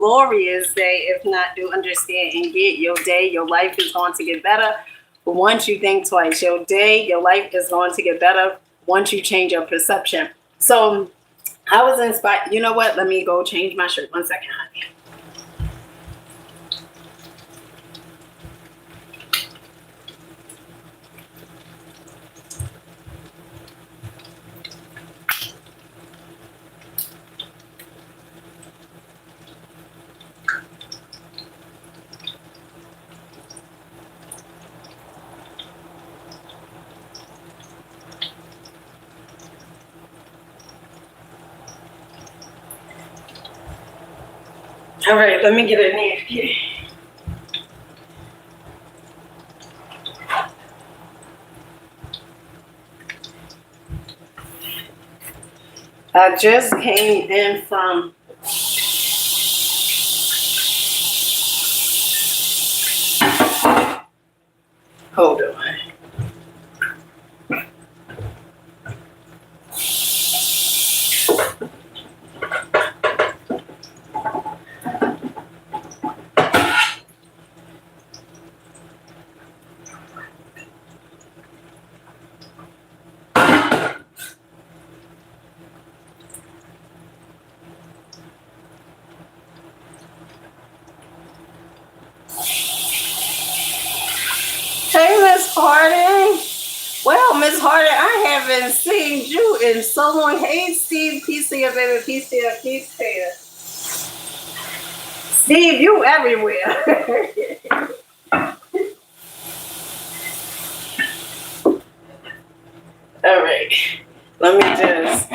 glorious day. If not, do understand and get your day. Your life is going to get better once you think twice. Your day, your life is going to get better once you change your perception. So I was inspired. You know what? Let me go change my shirt. 1 second, honey. All right, let me get a napkin. I just came in from hold on. Hey, Miss Harding. Well, Miss Harding, I haven't seen you in so long. Hey, Steve, peace to you, baby. Peace to you, peace to you. Steve, you everywhere. All right. Let me just.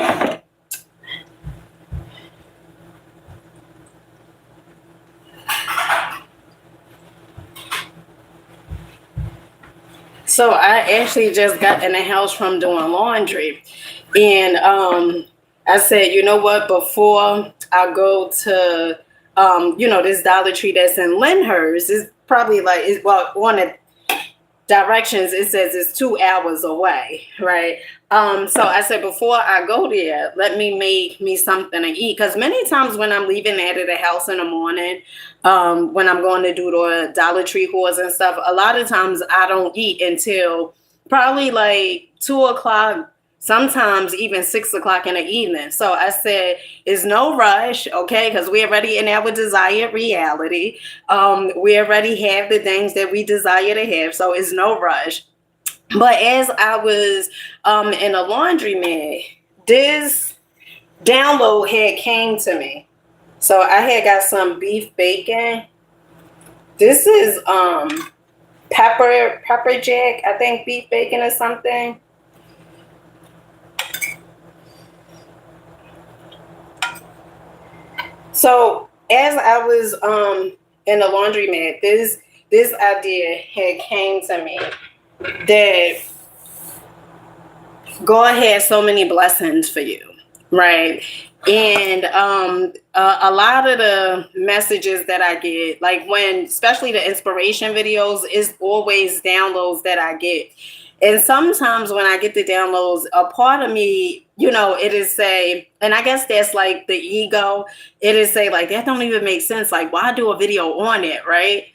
So I actually just got in the house from doing laundry. And I said, you know what, before I go to this Dollar Tree that's in Lyndhurst, it's probably like on the directions it says it's 2 hours away, right? So I said, before I go there, let me make me something to eat, because many times when I'm leaving out of the house in the morning, when I'm going to do the Dollar Tree hauls and stuff, a lot of times I don't eat until probably like 2 o'clock, sometimes even 6 o'clock in the evening. So I said, it's no rush, okay? Because we're already in our desired reality. We already have the things that we desire to have. So it's no rush. But as I was in a laundromat, this download had came to me. So I had got some beef bacon. This is pepper jack, I think, beef bacon or something. So as I was in the laundromat, this idea had came to me that God has so many blessings for you, right? And a lot of the messages that I get, like especially the inspiration videos, is always downloads that I get. And sometimes when I get the downloads, a part of me, it is say, and I guess that's like the ego, it is say like, that don't even make sense. Like, why do a video on it, right?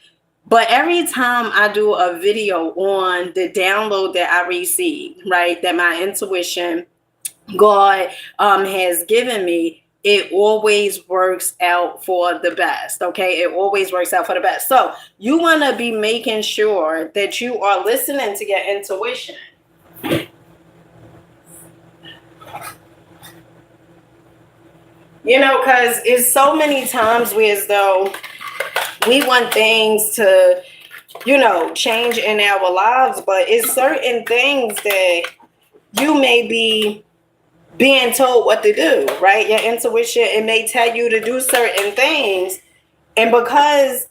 But every time I do a video on the download that I receive, right, that my intuition, God has given me, it always works out for the best. Okay, it always works out for the best. So you want to be making sure that you are listening to your intuition. Because it's so many times where as though we want things to, change in our lives, but it's certain things that you may be being told what to do, right? Your intuition, it may tell you to do certain things. And because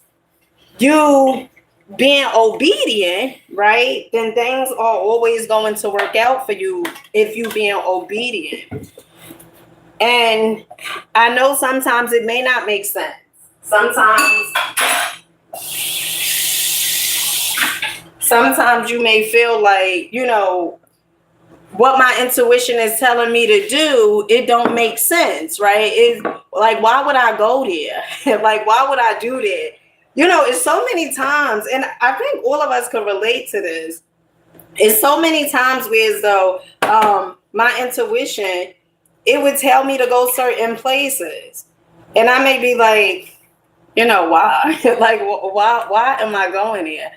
you being obedient, right, then things are always going to work out for you if you being obedient. And I know sometimes it may not make sense. Sometimes you may feel like, what my intuition is telling me to do, it don't make sense, right? It's like, why would I go there? Like, why would I do that? It's so many times, and I think all of us can relate to this. It's so many times where as though my intuition, it would tell me to go certain places. And I may be like, why? Like, why am I going there?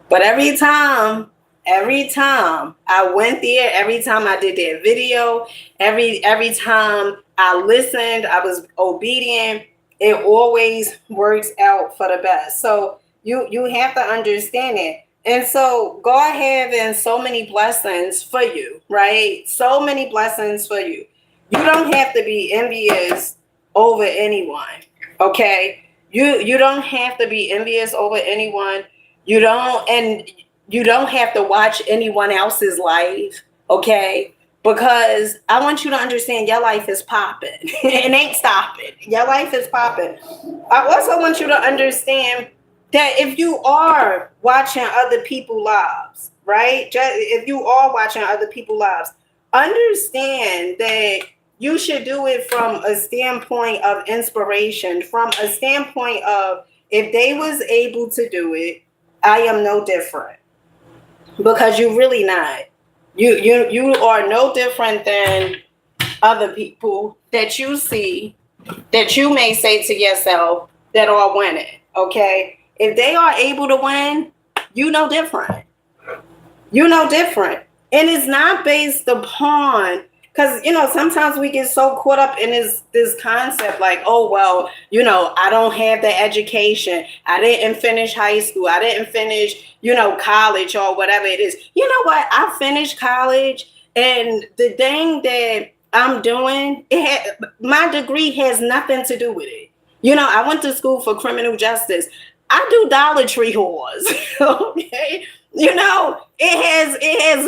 But every time I went there, every time I did that video, every time I listened, I was obedient. It always works out for the best. So you have to understand it. And so God having so many blessings for you, right? So many blessings for you. You don't have to be envious over anyone. Okay? You don't have to be envious over anyone. You don't have to watch anyone else's life, okay? Because I want you to understand your life is popping. It ain't stopping. Your life is popping. I also want you to understand that if you are watching other people's lives, right? If you are watching other people's lives, understand that you should do it from a standpoint of inspiration, from a standpoint of if they was able to do it, I am no different. Because you're really not. You are no different than other people that you see, that you may say to yourself that are winning. Okay, if they are able to win, you know different. You know different, and it's not based upon, because sometimes we get so caught up in this concept like, oh well, I don't have the education, I didn't finish high school, I didn't finish college or whatever it is. You know what, I finished college, and the thing that I'm doing, my degree has nothing to do with it. I went to school for criminal justice. I do Dollar Tree whores. Okay, it has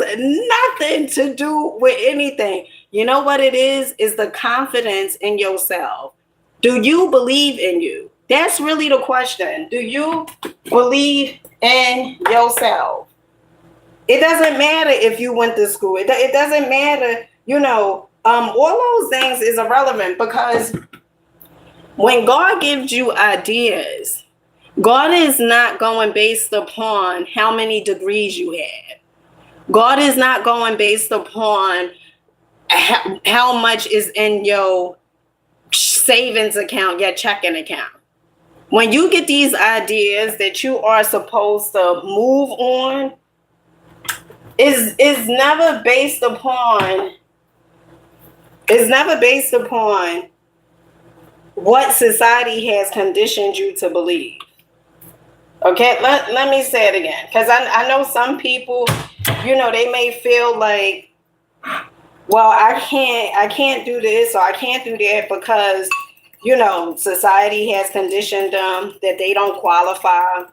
nothing to do with anything. You know what it is the confidence in yourself. Do you believe in you? That's really the question. Do you believe in yourself? It doesn't matter if you went to school. It doesn't matter, all those things is irrelevant, because when God gives you ideas, God is not going based upon how many degrees you have. God is not going based upon how much is in your savings account, your checking account. When you get these ideas that you are supposed to move on, is never based upon what society has conditioned you to believe. Okay, let me say it again, because I know some people, they may feel like, well, I can't do this or I can't do that because, society has conditioned them that they don't qualify,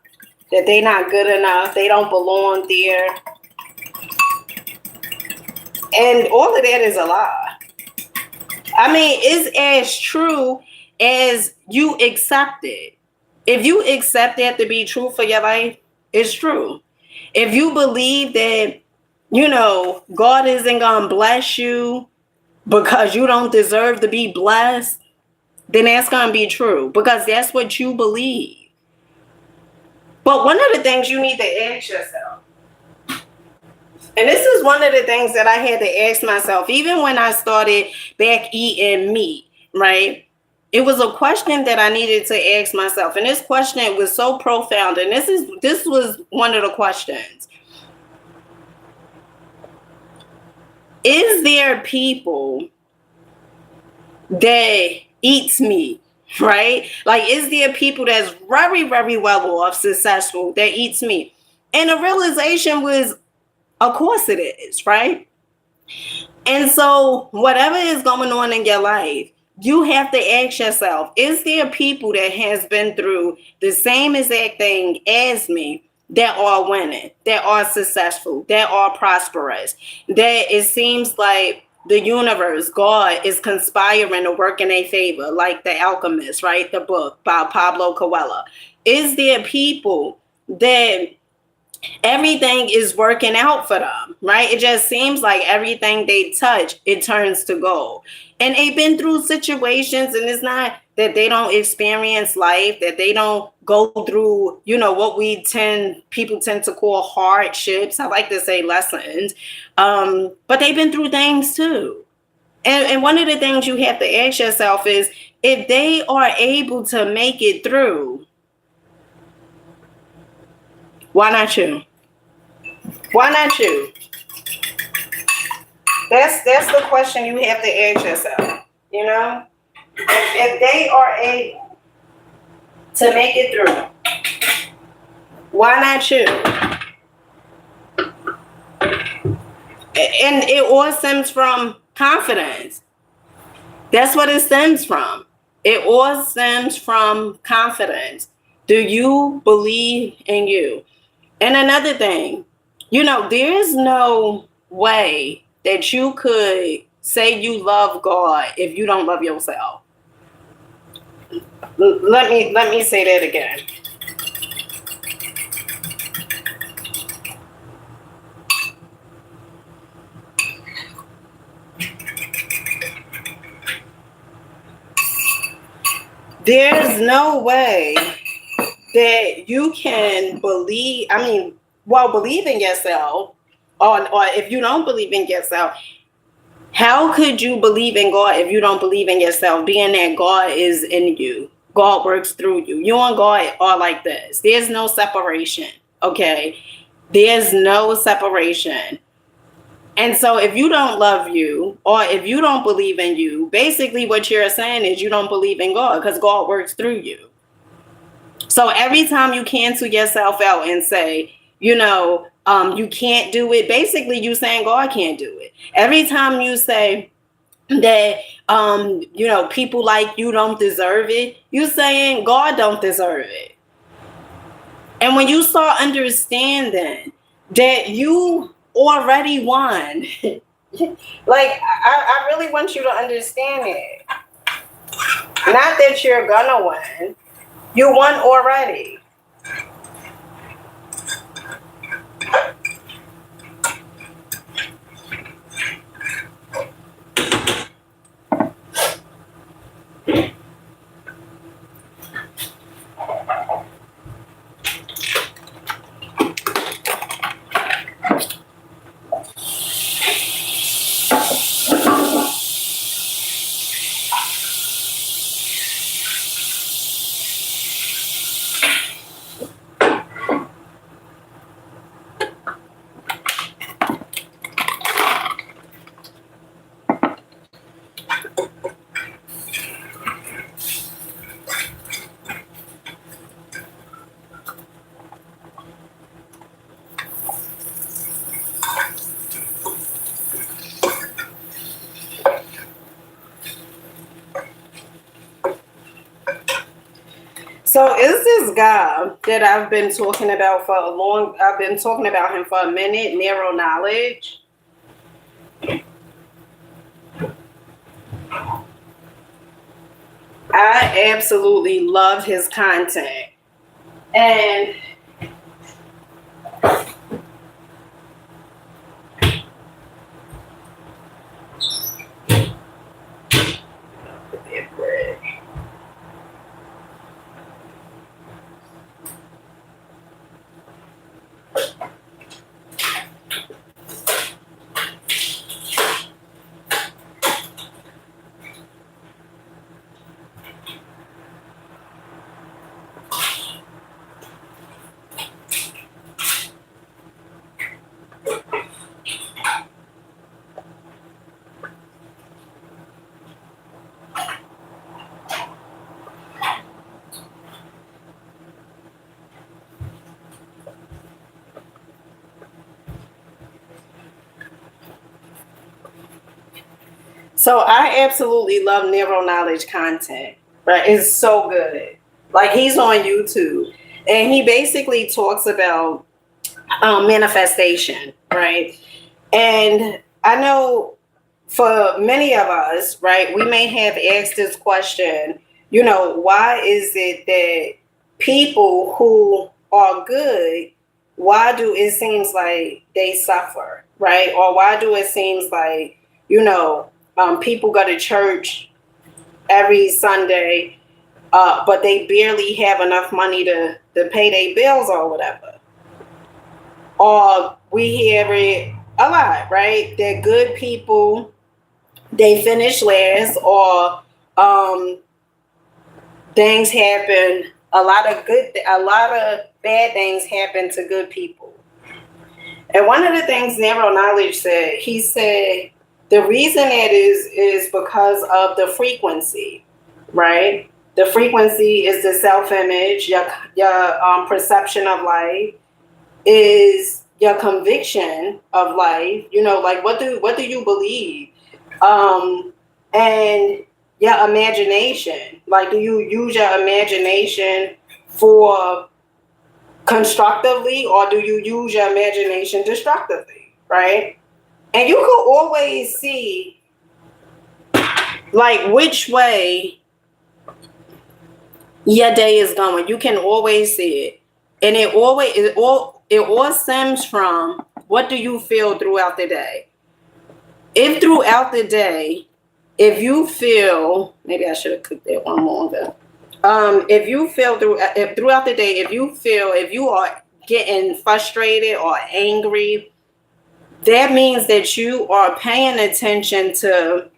that they're not good enough, they don't belong there. And all of that is a lie. I mean, it's as true as you accept it. If you accept that to be true for your life, it's true. If you believe that, God isn't going to bless you because you don't deserve to be blessed, then that's going to be true, because that's what you believe. But one of the things you need to ask yourself, and this is one of the things that I had to ask myself, even when I started back eating meat, right? It was a question that I needed to ask myself. And this question was so profound. And this was one of the questions. Is there people that eats meat, right? Like, is there people that's very, very well off, successful, that eats meat? And the realization was, of course it is, right? And so whatever is going on in your life, you have to ask yourself, is there people that has been through the same exact thing as me that are winning, that are successful, that are prosperous, that it seems like the universe, God, is conspiring to work in their favor, like The Alchemist, right? The book by Pablo Coelho. Is there people that everything is working out for them, right? It just seems like everything they touch, it turns to gold. And they've been through situations, and it's not that they don't experience life, that they don't go through, what people tend to call hardships. I like to say lessons. But they've been through things too. And one of the things you have to ask yourself is, if they are able to make it through, why not you? Why not you? That's the question you have to ask yourself. If they are able to make it through, why not you? And it all stems from confidence. That's what it stems from. It all stems from confidence. Do you believe in you? And another thing, there is no way that you could say you love God if you don't love yourself. Let me say that again. There's no way that you can believe, believe in yourself, or if you don't believe in yourself, how could you believe in God if you don't believe in yourself, being that God is in you? God works through you. You and God are like this. There's no separation, okay? There's no separation. And so if you don't love you, or if you don't believe in you, basically what you're saying is you don't believe in God, because God works through you. So every time you cancel yourself out and say, you can't do it, basically you saying God can't do it. Every time you say that, people like you don't deserve it, you saying God don't deserve it. And when you start understanding that you already won, like, I really want you to understand it. Not that you're gonna win. You won already. So is this guy that I've been talking about I've been talking about him for a minute, Narrow Knowledge. I absolutely love his content. And so I absolutely love Narrow Knowledge content. Right? It's so good. Like, he's on YouTube, and he basically talks about manifestation, right? And I know for many of us, right, we may have asked this question, why is it that people who are good why do it seems like they suffer, right? Or why do it seems like, you know, people go to church every Sunday, but they barely have enough money to pay their bills or whatever. Or we hear it a lot, right? They're good people, they finish last, or um, things happen. A lot of bad things happen to good people. And one of the things Narrow Knowledge said, he said the reason that is because of the frequency, right? The frequency is the self-image, your perception of life, is your conviction of life. You know, like what do you believe, and your imagination. Like, do you use your imagination for constructively, or do you use your imagination destructively, right? And you can always see like which way your day is going. You can always see it. And it all stems from what do you feel throughout the day. If throughout the day, if you feel, maybe I should have cooked that one longer. If you feel throughout the day, if you are getting frustrated or angry, that means that you are paying attention to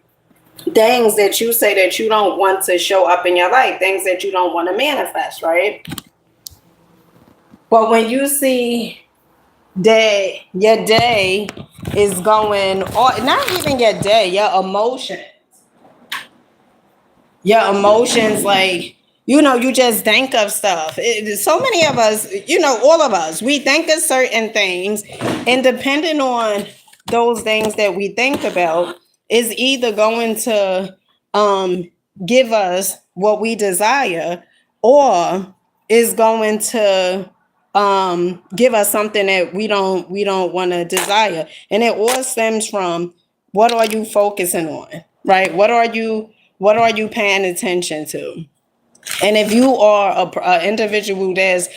things that you say that you don't want to show up in your life, things that you don't want to manifest, right? But when you see that your day is going, or not even your day, your emotions, like, you just think of stuff. So many of us, all of us, we think of certain things, and depending on those things that we think about is either going to give us what we desire, or is going to give us something that we don't want to desire. And it all stems from, what are you focusing on, right? What are you paying attention to? And if you are a individual that's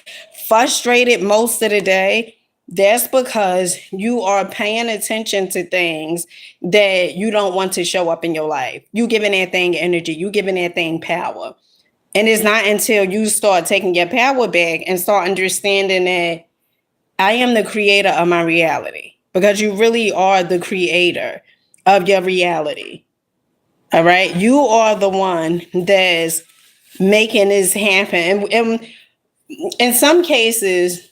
frustrated most of the day, that's because you are paying attention to things that you don't want to show up in your life. You giving that thing energy, you giving that thing power. And it's not until you start taking your power back and start understanding that I am the creator of my reality, because you really are the creator of your reality. All right. You are the one that's making this happen. And in some cases,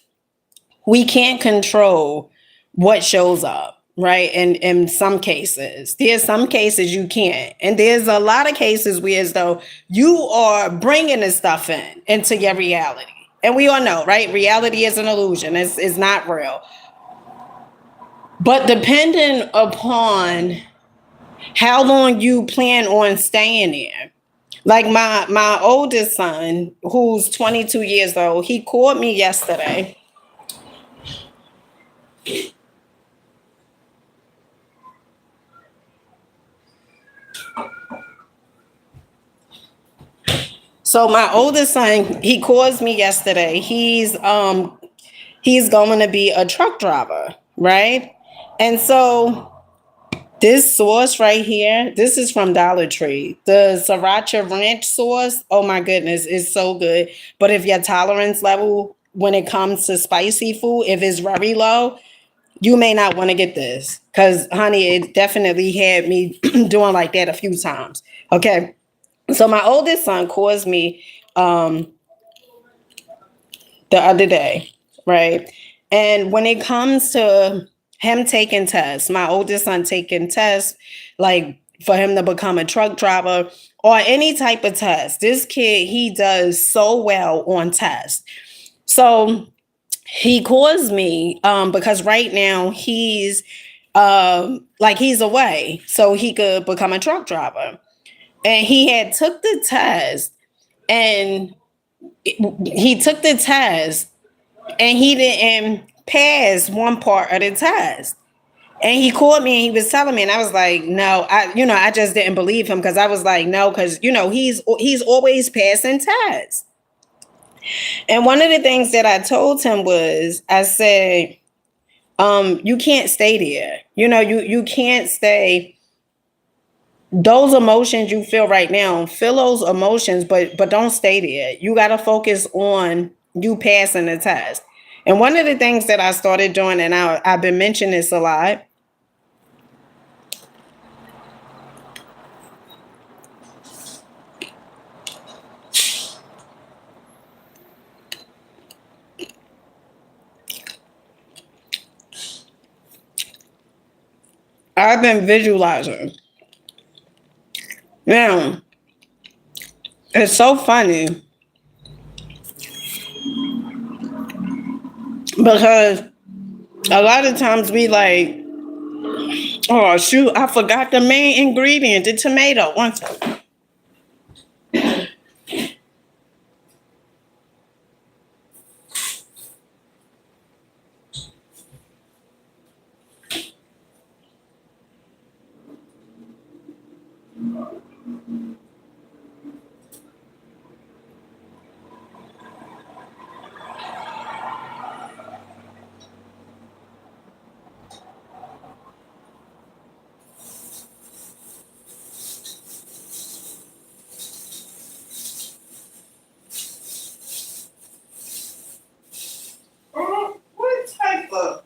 we can't control what shows up, right? And in some cases, there's some cases you can't. And there's a lot of cases where, as though, you are bringing this stuff into your reality. And we all know, right? Reality is an illusion. It's not real. But depending upon how long you plan on staying there. Like my oldest son, who's 22 years old, he called me yesterday. So my oldest son, he calls me yesterday. He's going to be a truck driver, right? And so this sauce right here, this is from Dollar Tree. The Sriracha Ranch sauce, oh my goodness, it's so good. But if your tolerance level when it comes to spicy food, if it's very low, you may not want to get this. Because, honey, it definitely had me doing like that a few times. Okay. So my oldest son calls me the other day, right? And when it comes to him taking tests, my oldest son taking tests, like for him to become a truck driver or any type of test, this kid, he does so well on tests. So he calls me because right now he's away so he could become a truck driver. And he had took the test, and he took the test and he didn't pass one part of the test. And he called me and he was telling me, and I was like, no, I just didn't believe him, because I was like, no, because he's always passing tests. And one of the things that I told him was, I said, you can't stay there. You can't stay. Those emotions you feel right now, feel those emotions, but don't stay there. You got to focus on you passing the test. And one of the things that I started doing, and I've been mentioning this a lot. I've been visualizing. Now, it's so funny because a lot of times we like, oh shoot, I forgot the main ingredient, the tomato. One second. What type of?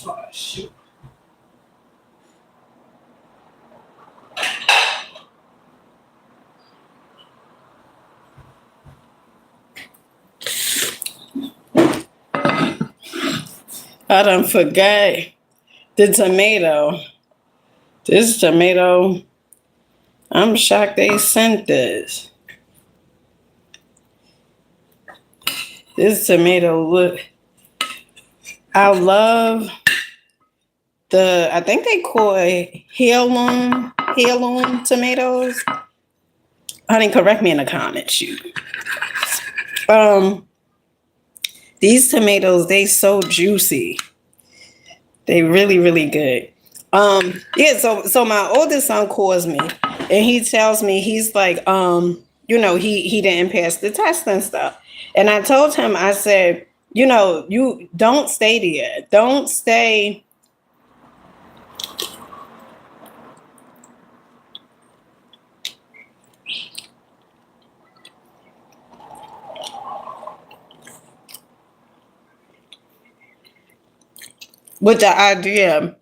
Oh, shoot. I done forgot the tomato. This tomato, I'm shocked they sent this. This tomato look. I love I think they call it heirloom tomatoes. Honey, correct me in the comments, shoot. These tomatoes, they so juicy. They really, really good. Yeah, so my oldest son calls me and he tells me, he's like, he didn't pass the test and stuff. And I told him, I said, you don't stay there. Don't stay. With the idea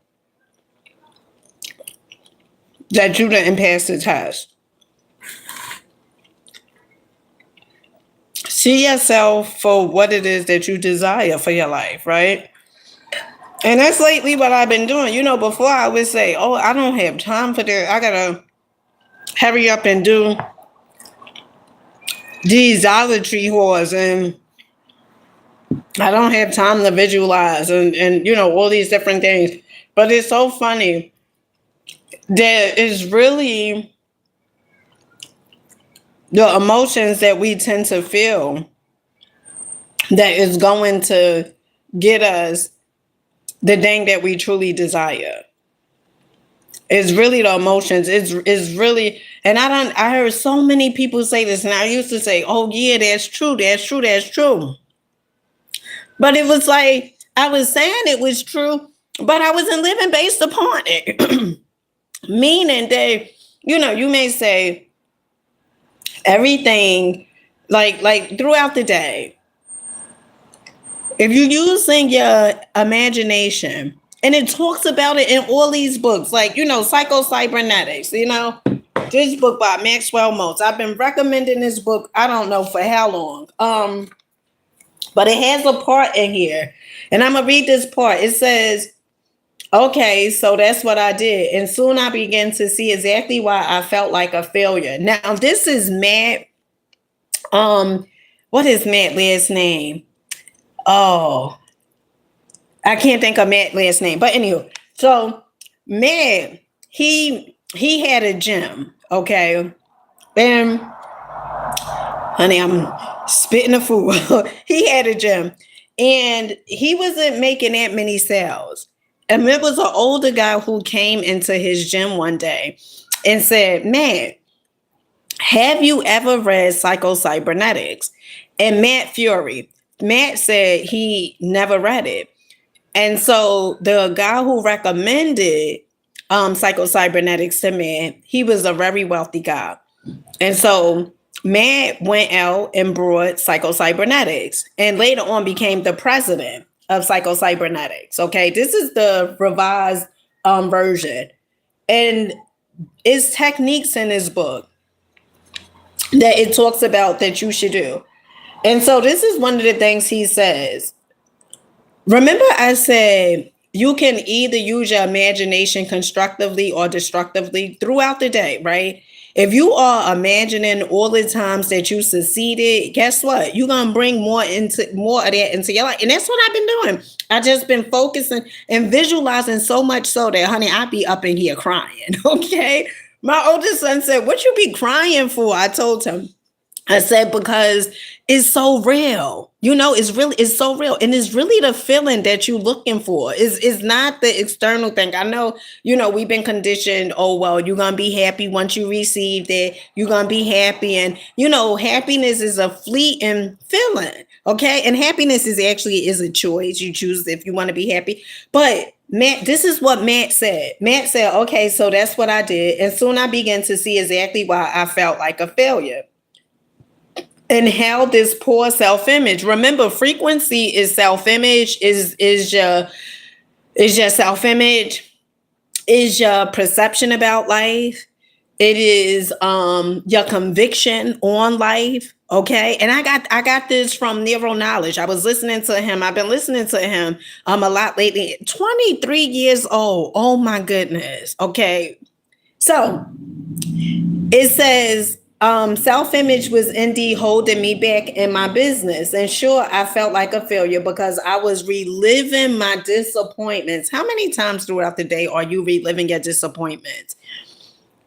that you didn't pass the test. See yourself for what it is that you desire for your life, right? And that's lately what I've been doing. Before I would say, oh, I don't have time for that. I gotta hurry up and do these Dollar Tree hauls, and I don't have time to visualize and all these different things. But it's so funny that it's really the emotions that we tend to feel that is going to get us the thing that we truly desire. It's really the emotions. It's really, and I heard so many people say this, and I used to say, oh yeah, that's true, that's true, that's true. But it was like, I was saying it was true, but I wasn't living based upon it. Meaning that, you may say everything like throughout the day, if you're using your imagination, and it talks about it in all these books, like, Psycho-Cybernetics, this book by Maxwell Maltz. I've been recommending this book, I don't know for how long. But it has a part in here, and I'm gonna read this part. It says, okay, so that's what I did. And soon I began to see exactly why I felt like a failure. Now, this is Matt. What is Matt's last name? Oh, I can't think of Matt's last name. But anyway, so Matt, he had a gym, okay? And Honey, I'm spitting the food. He had a gym and he wasn't making that many sales. And it was an older guy who came into his gym one day and said, "Man, have you ever read Psycho Cybernetics?" And Matt said he never read it. And so the guy who recommended Psycho Cybernetics to Matt, he was a very wealthy guy. And so Matt went out and brought Psycho Cybernetics and later on became the president of Psycho Cybernetics. Okay, this is the revised version. And it's techniques in this book that it talks about that you should do. And so this is one of the things he says. Remember, I said you can either use your imagination constructively or destructively throughout the day, right? If you are imagining all the times that you succeeded, guess what? You're gonna bring more of that into your life. And that's what I've been doing. I just been focusing and visualizing so much so that, honey, I be up in here crying. Okay. My oldest son said, "What you be crying for?" I told him, I said, because it's so real. It's so real. And it's really the feeling that you're looking for. It's not the external thing. I know, we've been conditioned, oh, well, you're going to be happy once you receive it. You're going to be happy. And, happiness is a fleeting feeling. Okay. And happiness is a choice. You choose if you want to be happy. But Matt, this is what Matt said. Matt said, okay, so that's what I did. And soon I began to see exactly why I felt like a failure. And how this poor self-image. Remember, frequency is self-image, is your self-image, is your perception about life. It is your conviction on life. Okay. And I got this from Neural Knowledge. I was listening to him. I've been listening to him a lot lately. 23 years old. Oh my goodness. Okay. So it says, self-image was indeed holding me back in my business. And sure, I felt like a failure because I was reliving my disappointments. How many times throughout the day are you reliving your disappointments?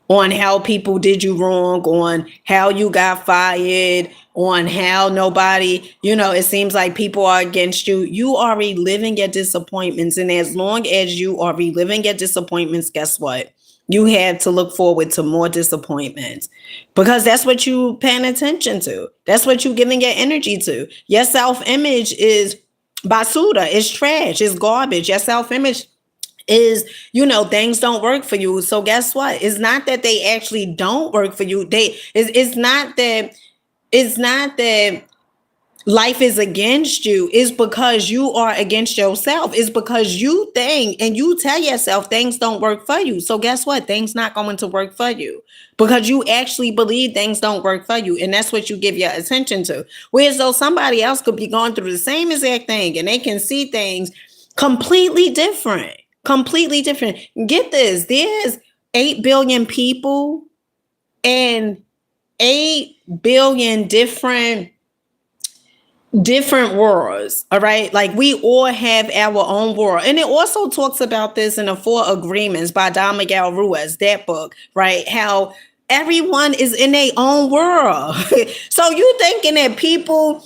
On how people did you wrong, on how you got fired, on how nobody, it seems like people are against you. You are reliving your disappointments. And as long as you are reliving your disappointments, guess what? You have to look forward to more disappointments because that's what you paying attention to. That's what you giving your energy to. Your self-image is basura, it's trash, it's garbage. Your self-image is, things don't work for you. So guess what? It's not that they actually don't work for you. It's not that life is against you. It's because you are against yourself. It's because you think and you tell yourself things don't work for you. So guess what? Things not going to work for you because you actually believe things don't work for you. And that's what you give your attention to. Whereas though somebody else could be going through the same exact thing and they can see things completely different. Get this. There's 8 billion people and 8 billion different worlds. All right. Like we all have our own world. And it also talks about this in the 4 Agreements by Don Miguel Ruiz, that book, right? How everyone is in their own world. So you thinking that people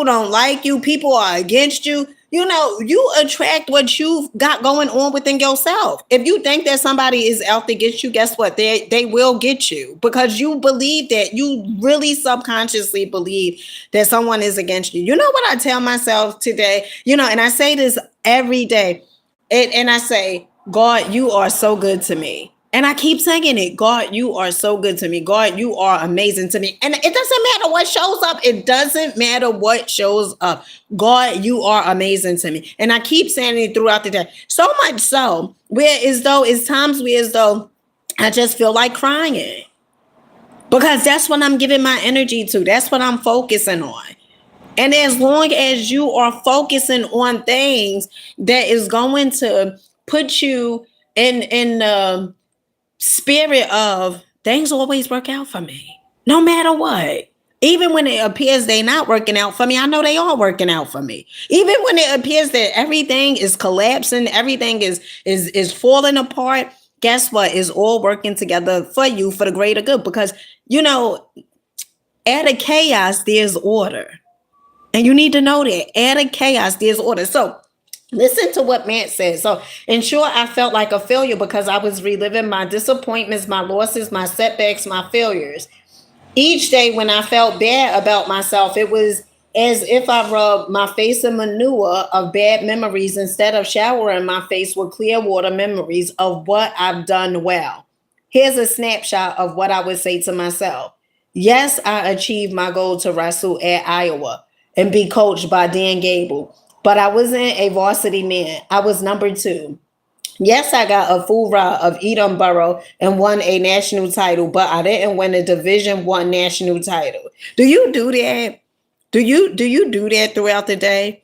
don't like you, people are against you. You attract what you've got going on within yourself. If you think that somebody is out to get you, guess what? They will get you because you believe that, you really subconsciously believe that someone is against you. You know what I tell myself today? And I say this every day. And I say, God, you are so good to me. And I keep saying it, God, you are so good to me. God, you are amazing to me. And it doesn't matter what shows up. It doesn't matter what shows up. God, you are amazing to me. And I keep saying it throughout the day. So much so, it's times where I just feel like crying. Because that's what I'm giving my energy to. That's what I'm focusing on. And as long as you are focusing on things that is going to put you in the spirit of things always work out for me, no matter what. Even when it appears they're not working out for me, I know they are working out for me. Even when it appears that everything is collapsing, everything is falling apart, guess what? It's all working together for you for the greater good. Because, Out of chaos, there's order. And you need to know that. Out of chaos, there's order. So listen to what Matt says. So, in short, I felt like a failure because I was reliving my disappointments, my losses, my setbacks, my failures. Each day when I felt bad about myself, it was as if I rubbed my face in manure of bad memories instead of showering my face with clear water memories of what I've done well. Here's a snapshot of what I would say to myself. Yes, I achieved my goal to wrestle at Iowa and be coached by Dan Gable, but I wasn't a varsity man. I was number two. Yes, I got a full ride of Edinburgh and won a national title, but I didn't win a Division One national title. Do you do that? Do you do that throughout the day?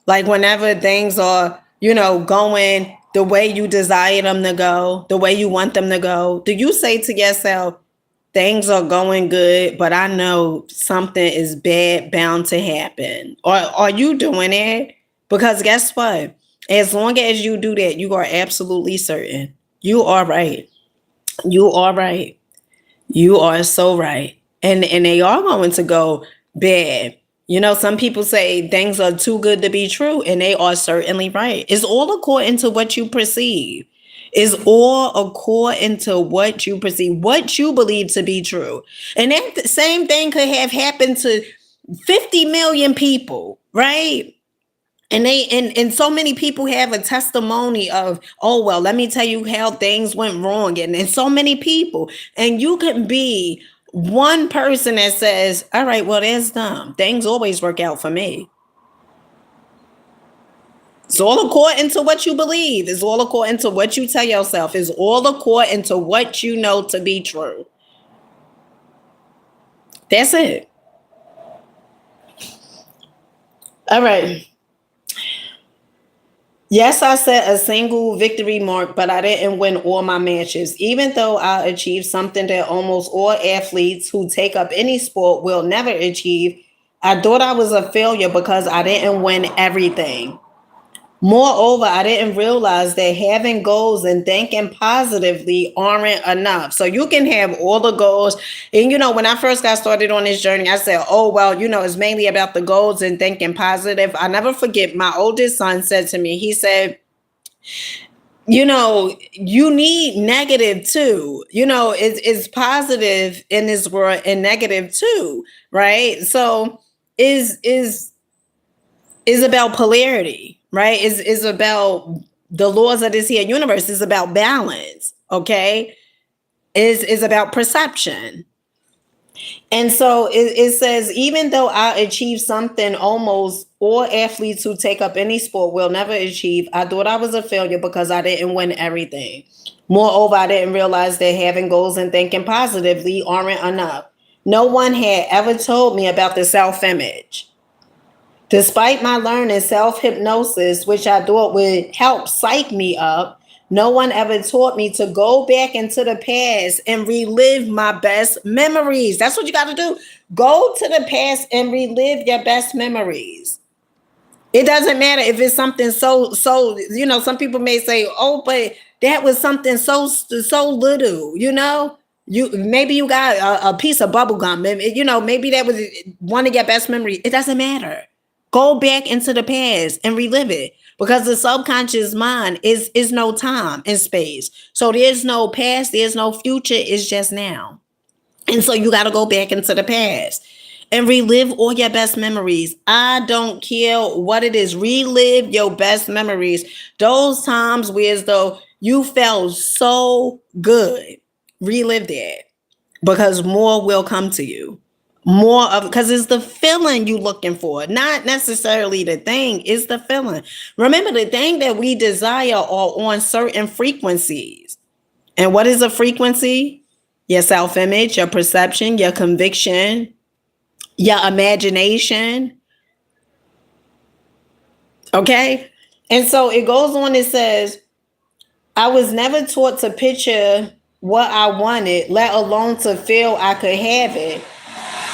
Like whenever things are, going the way you desire them to go, the way you want them to go, do you say to yourself, things are going good, but I know something is bad bound to happen? Or are you doing it? Because guess what? As long as you do that, you are absolutely certain. You are right. You are right. You are so right. And they are going to go bad. Some people say things are too good to be true, and they are certainly right. It's all according to what you perceive. It's all according to what you perceive, what you believe to be true. And that same thing could have happened to 50 million people, right? And so many people have a testimony of, oh well, let me tell you how things went wrong, and so many people, and you can be one person that says, all right, well, that's dumb, things always work out for me. It's all according to what you believe. It's all according to what you tell yourself. It's all according to what you know to be true. That's it. All right. Yes, I set a single victory mark, but I didn't win all my matches. Even though I achieved something that almost all athletes who take up any sport will never achieve, I thought I was a failure because I didn't win everything. Moreover, I didn't realize that having goals and thinking positively aren't enough. So you can have all the goals. And, when I first got started on this journey, I said, oh, well, it's mainly about the goals and thinking positive. I never forget my oldest son said to me, he said, you need negative too. It's positive in this world and negative too, right? So is about polarity, right? Is about the laws of this here universe. Is about balance, okay? Is about perception. And so it says, even though I achieved something almost all athletes who take up any sport will never achieve, I thought I was a failure because I didn't win everything. Moreover, I didn't realize that having goals and thinking positively aren't enough. No one had ever told me about the self-image. Despite my learning self-hypnosis, which I thought would help psych me up, no one ever taught me to go back into the past and relive my best memories. That's what you got to do. Go to the past and relive your best memories. It doesn't matter if it's something so, some people may say, oh, but that was something so little, maybe you got a piece of bubble gum, maybe that was one of your best memories. It doesn't matter. Go back into the past and relive it, because the subconscious mind is no time and space. So there's no past, there's no future, it's just now. And so you got to go back into the past and relive all your best memories. I don't care what it is. Relive your best memories. Those times where as though you felt so good, relive that, because more will come to you. More of, because it's the feeling you looking for, not necessarily the thing. It's the feeling. Remember, the thing that we desire are on certain frequencies. And what is a frequency? Your self-image, your perception, your conviction, your imagination. Okay? And so it goes on, it says, I was never taught to picture what I wanted, let alone to feel I could have it.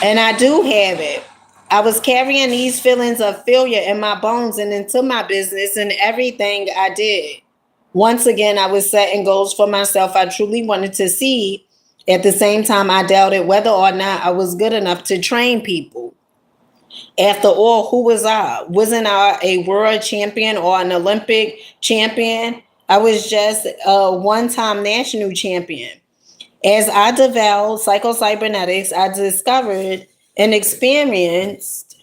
And I do have it. I was carrying these feelings of failure in my bones and into my business and everything I did. Once again, I was setting goals for myself I truly wanted to see, At the same time, I doubted whether or not I was good enough to train people. After all, who was I? Wasn't I a world champion or an Olympic champion? I was just a one time national champion. As I developed psycho-cybernetics, I discovered and experienced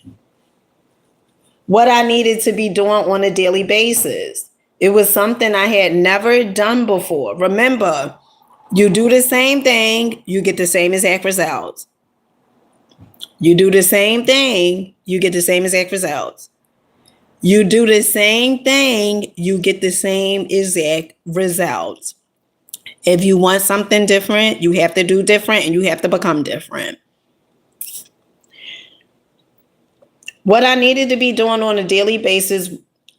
what I needed to be doing on a daily basis. It was something I had never done before. Remember, you do the same thing, you get the same exact results. You do the same thing, you get the same exact results. You do the same thing, you get the same exact results. If you want something different, you have to do different and you have to become different. What I needed to be doing on a daily basis,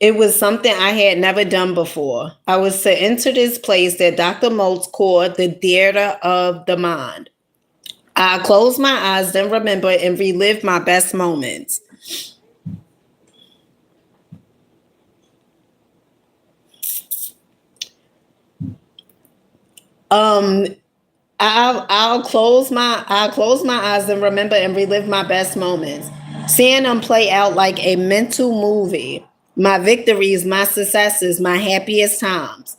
it was something I had never done before. I was to enter this place that Dr. Moltz called the theater of the mind. I closed my eyes, then remember and relive my best moments. I'll close my eyes and remember and relive my best moments, seeing them play out like a mental movie. My victories, my successes, my happiest times.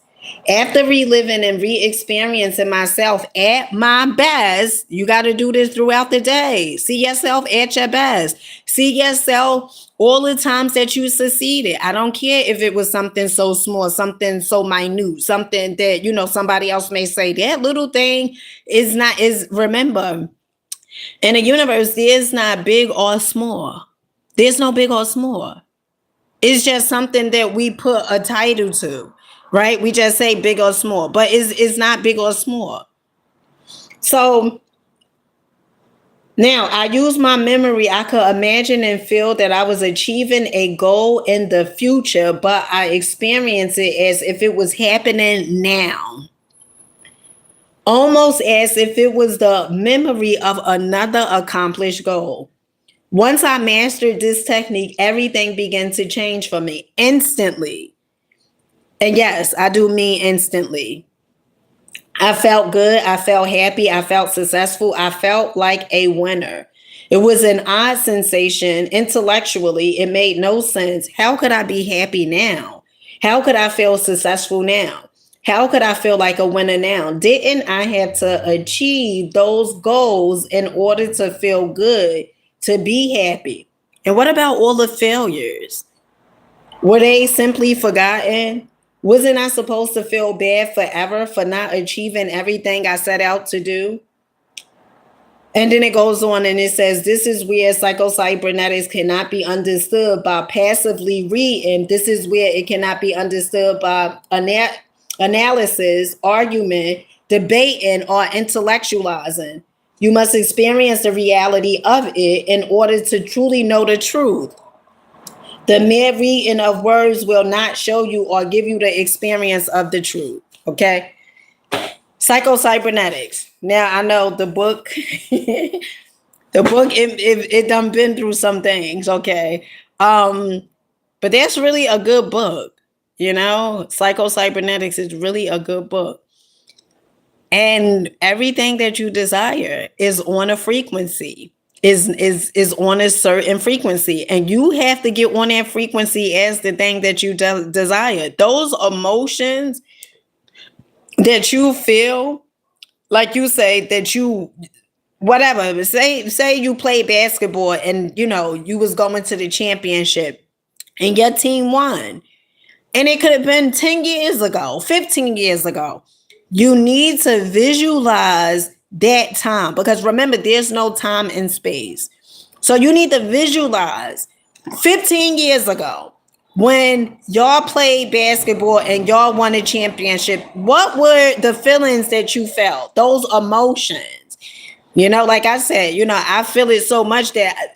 After reliving and re-experiencing myself at my best, you got to do this throughout the day. See yourself at your best. See yourself all the times that you succeeded. I don't care if it was something so small, something so minute, something that, somebody else may say that little thing is remember, in the universe, there's not big or small. There's no big or small. It's just something that we put a title to, right? We just say big or small, but it's not big or small. So now I use my memory. I could imagine and feel that I was achieving a goal in the future, but I experience it as if it was happening now. Almost as if it was the memory of another accomplished goal. Once I mastered this technique, everything began to change for me instantly. And yes, I do mean instantly. I felt good. I felt happy. I felt successful. I felt like a winner. It was an odd sensation intellectually. It made no sense. How could I be happy now? How could I feel successful now? How could I feel like a winner now? Didn't I have to achieve those goals in order to feel good, to be happy? And what about all the failures? Were they simply forgotten? Wasn't I supposed to feel bad forever for not achieving everything I set out to do? And then it goes on and it says, this is where psycho-cybernetics cannot be understood by passively reading. This is where it cannot be understood by analysis, argument, debating, or intellectualizing. You must experience the reality of it in order to truly know the truth. The mere reading of words will not show you or give you the experience of the truth. Okay. Psycho-cybernetics. Now I know the book, it done been through some things. Okay. But that's really a good book. Psycho-cybernetics is really a good book. And everything that you desire is on a frequency. Is on a certain frequency, and you have to get on that frequency as the thing that you desire. Those emotions that you feel, like you say that you whatever, say you play basketball and you was going to the championship and your team won, and it could have been 10 years ago, 15 years ago. You need to visualize that time, because remember, there's no time and space. So you need to visualize 15 years ago when y'all played basketball and y'all won a championship. What were the feelings that you felt? Those emotions. Like I said, I feel it so much that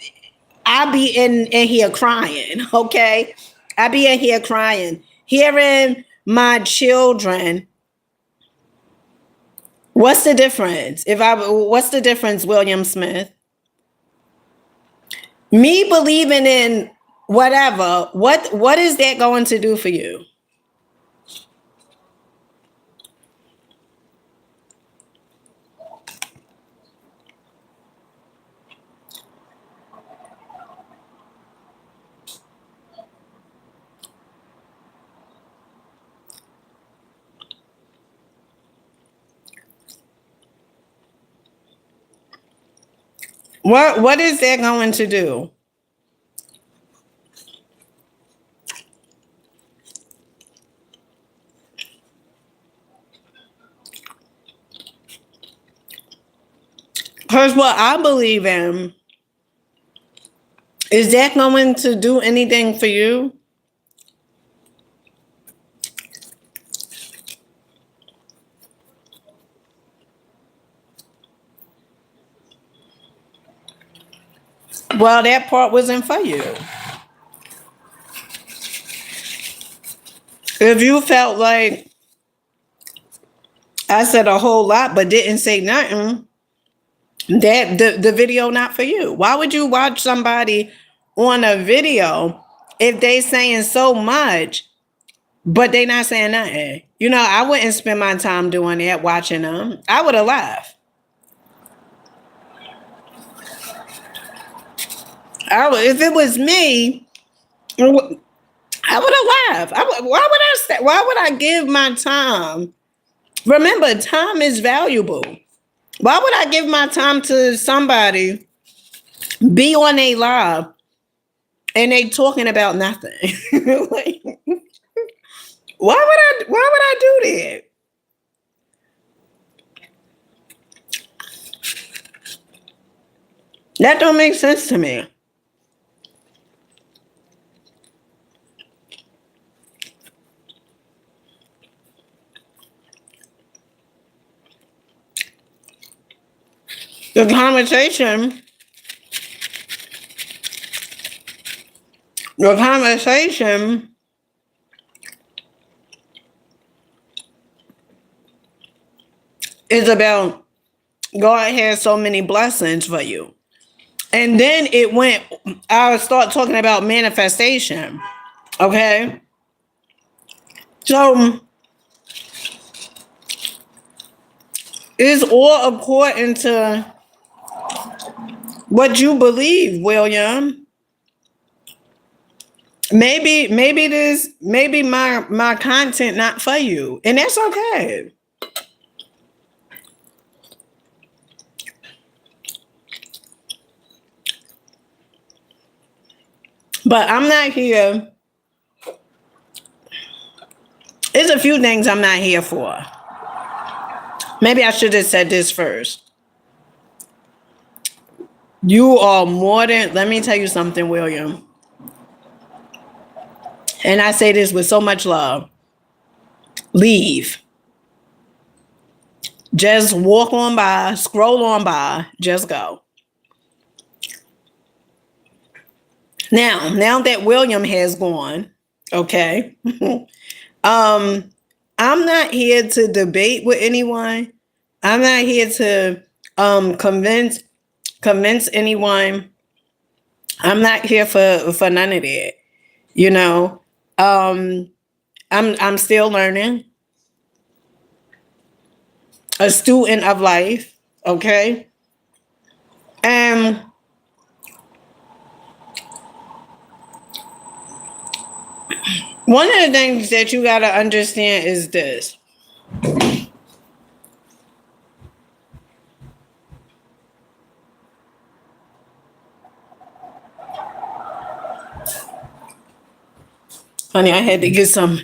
I be in here crying. Okay. I be in here crying, hearing my children. What's the difference? What's the difference, William Smith? Me believing in whatever, what is that going to do for you? What is that going to do? Because what I believe in, is that going to do anything for you? Well, that part wasn't for you. If you felt like I said a whole lot but didn't say nothing, that the video not for you. Why would you watch somebody on a video if they saying so much but they not saying nothing? You know, I wouldn't spend my time doing that, watching them. I would have laughed. If it was me, I would have laughed. Why would I give my time? Remember, time is valuable. Why would I give my time to somebody, be on a live, and they talking about nothing? Like, why would I do that? That don't make sense to me. The conversation is about God has so many blessings for you. And then I start talking about manifestation. Okay. So it's all according to what you believe, William. Maybe my content not for you, and that's okay. But I'm not here. There's a few things I'm not here for. Maybe I should have said this first. You are more than, let me tell you something, William. And I say this with so much love. Leave. Just walk on by, scroll on by, just go. Now that William has gone, okay. I'm not here to debate with anyone. I'm not here to convince anyone. I'm not here for none of that. You know, I'm still learning, a student of life, okay? And one of the things that you got to understand is this. Honey, I had to get some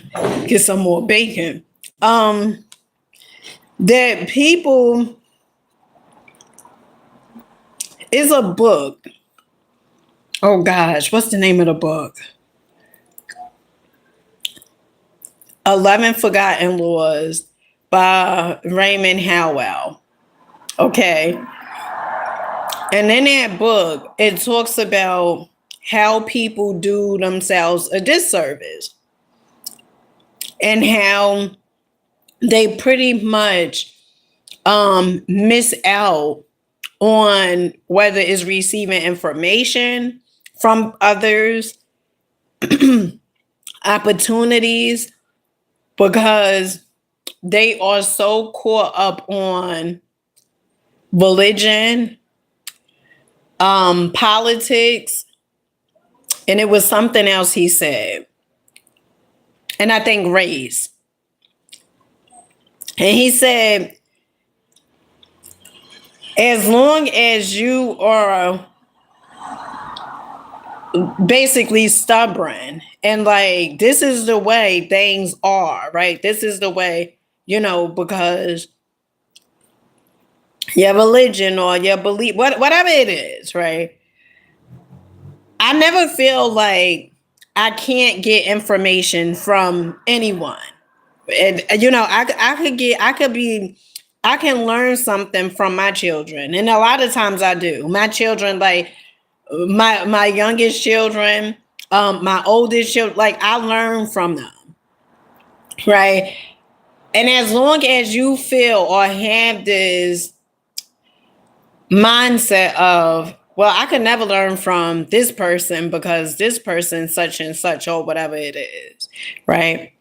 more bacon. That people is a book. Oh gosh, what's the name of the book? 11 Forgotten Laws by Raymond Howell. Okay. And in that book, it talks about how people do themselves a disservice and how they pretty much miss out on whether it's receiving information from others, opportunities, because they are so caught up on religion, politics, and it was something else he said. And I think race. And he said, As long as you are basically stubborn and like, this is the way things are, right? This is the way, because your religion or your belief, whatever it is, right? I never feel like I can't get information from anyone. And I can learn something from my children. And a lot of times I do. My children, like my youngest children, my oldest children, like I learn from them. Right. And as long as you feel or have this mindset of, well, I could never learn from this person because this person such and such or whatever it is, right?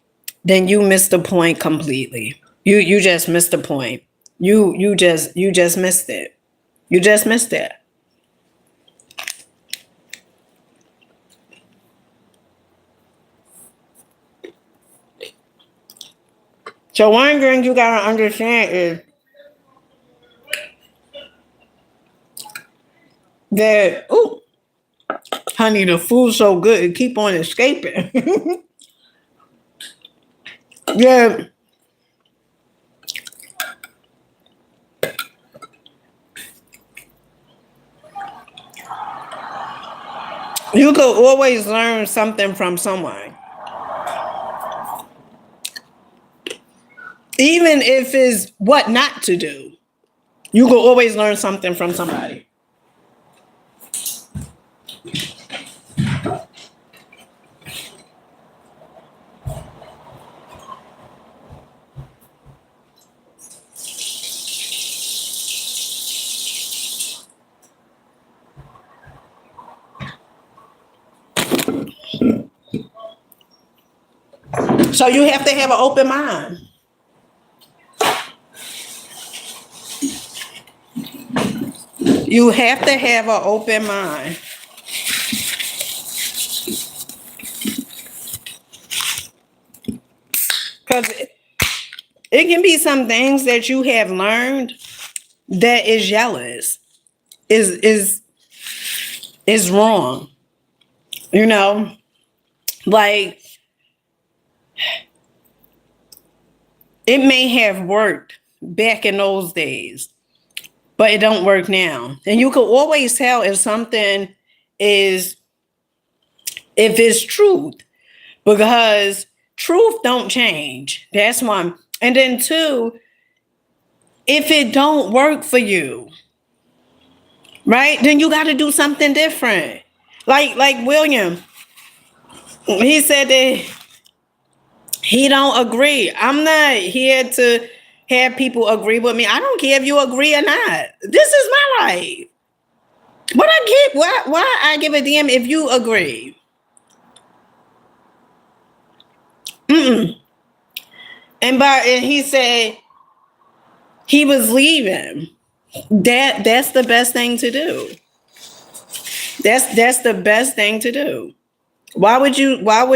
Then you missed the point completely. You just missed the point. You just missed it. You just missed it. So one thing you gotta understand is that, ooh, honey, the food's so good it keep on escaping. Yeah, you could always learn something from someone. Even if it's what not to do, you could always learn something from somebody. So you have to have an open mind. You have to have an open mind. Because it can be some things that you have learned that is jealous, is is wrong. You know, like it may have worked back in those days, but it don't work now. And you can always tell if something is, if it's truth, because truth don't change. That's one. And then two, if it don't work for you, right? Then you got to do something different. Like William, he said that he don't agree. I'm not here to have people agree with me. I don't care if you agree or not. This is my life. What I get? Why I give a damn if you agree? Mm-mm. And he said he was leaving. That's the best thing to do. That's the best thing to do. Why would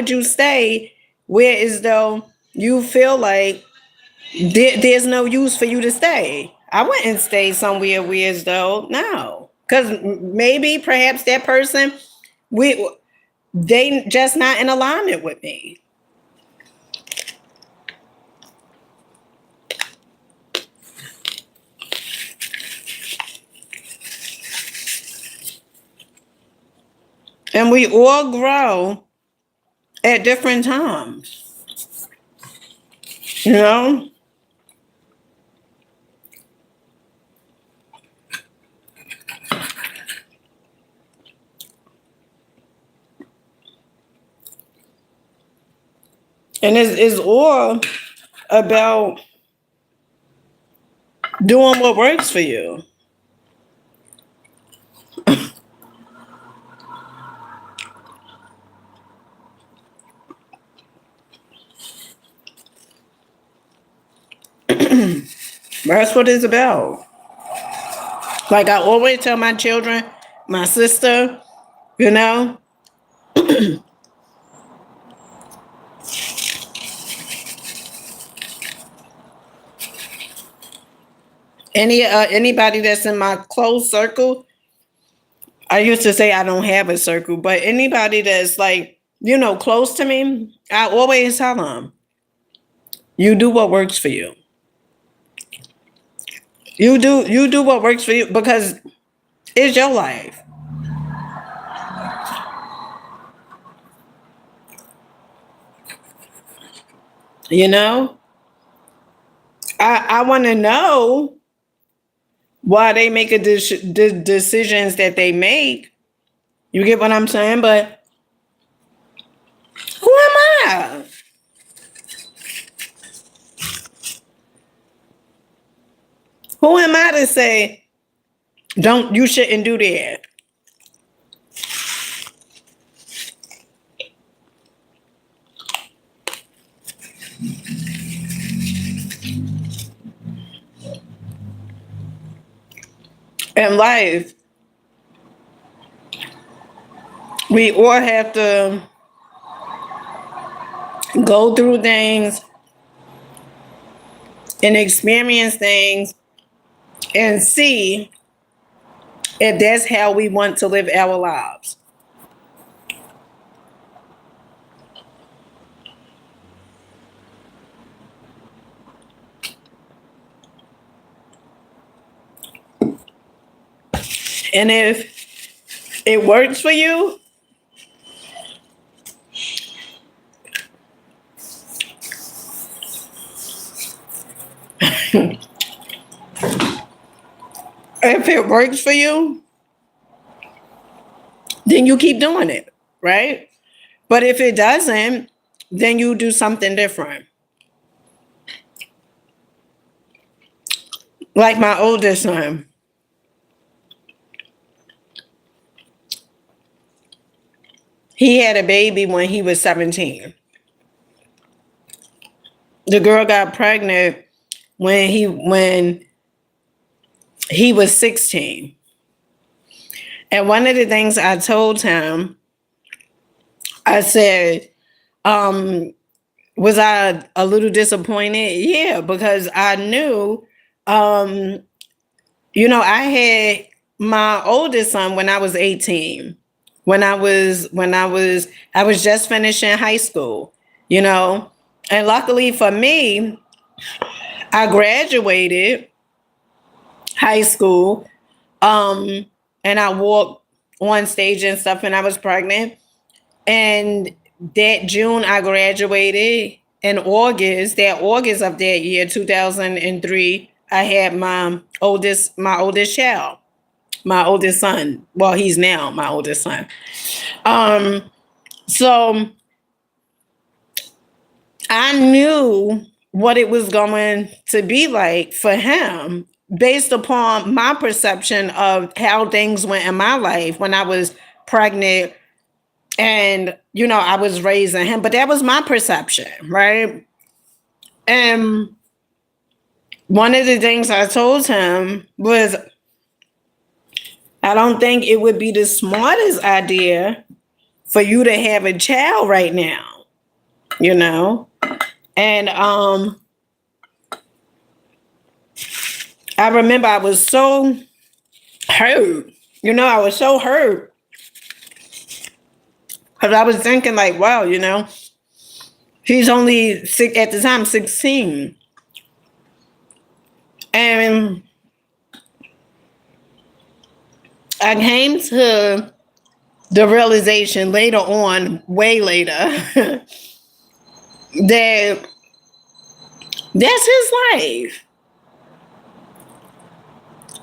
you stay where as though you feel like there's no use for you to stay? I wouldn't stay somewhere where as though no. Because maybe perhaps that person we they just not in alignment with me. And we all grow at different times, you know? And it's all about doing what works for you. That's what it's about. Like I always tell my children, my sister, you know, Anybody that's in my close circle, I used to say I don't have a circle, but anybody that's like, close to me, I always tell them, you do what works for you. You do what works for you because it's your life. You know, I want to know why they make the decisions that they make. You get what I'm saying? But who am I? Who am I to say don't you shouldn't do that? In life, we all have to go through things and experience things and see if that's how we want to live our lives. And if it works for you, if it works for you, then you keep doing it, right? But if it doesn't, then you do something different. Like my oldest son, he had a baby when he was 17. The girl got pregnant when he was 16. And one of the things I told him, I said, um, was I a little disappointed? Yeah, because I knew, um, I had my oldest son when I was 18. I was just finishing high school, you know. And luckily for me, I graduated high school, um, and I walked on stage and stuff, and I was pregnant. And that June I graduated. In August of that year, 2003, I had my oldest child, my oldest son. Well, he's now my oldest son. Um, so I knew what it was going to be like for him based upon my perception of how things went in my life when I was pregnant and I was raising him, but that was my perception, right? And one of the things I told him was, I don't think it would be the smartest idea for you to have a child right now, you know? And I remember I was so hurt. I was so hurt because I was thinking like, wow, he's only at the time 16. And I came to the realization later on, way later, that that's his life.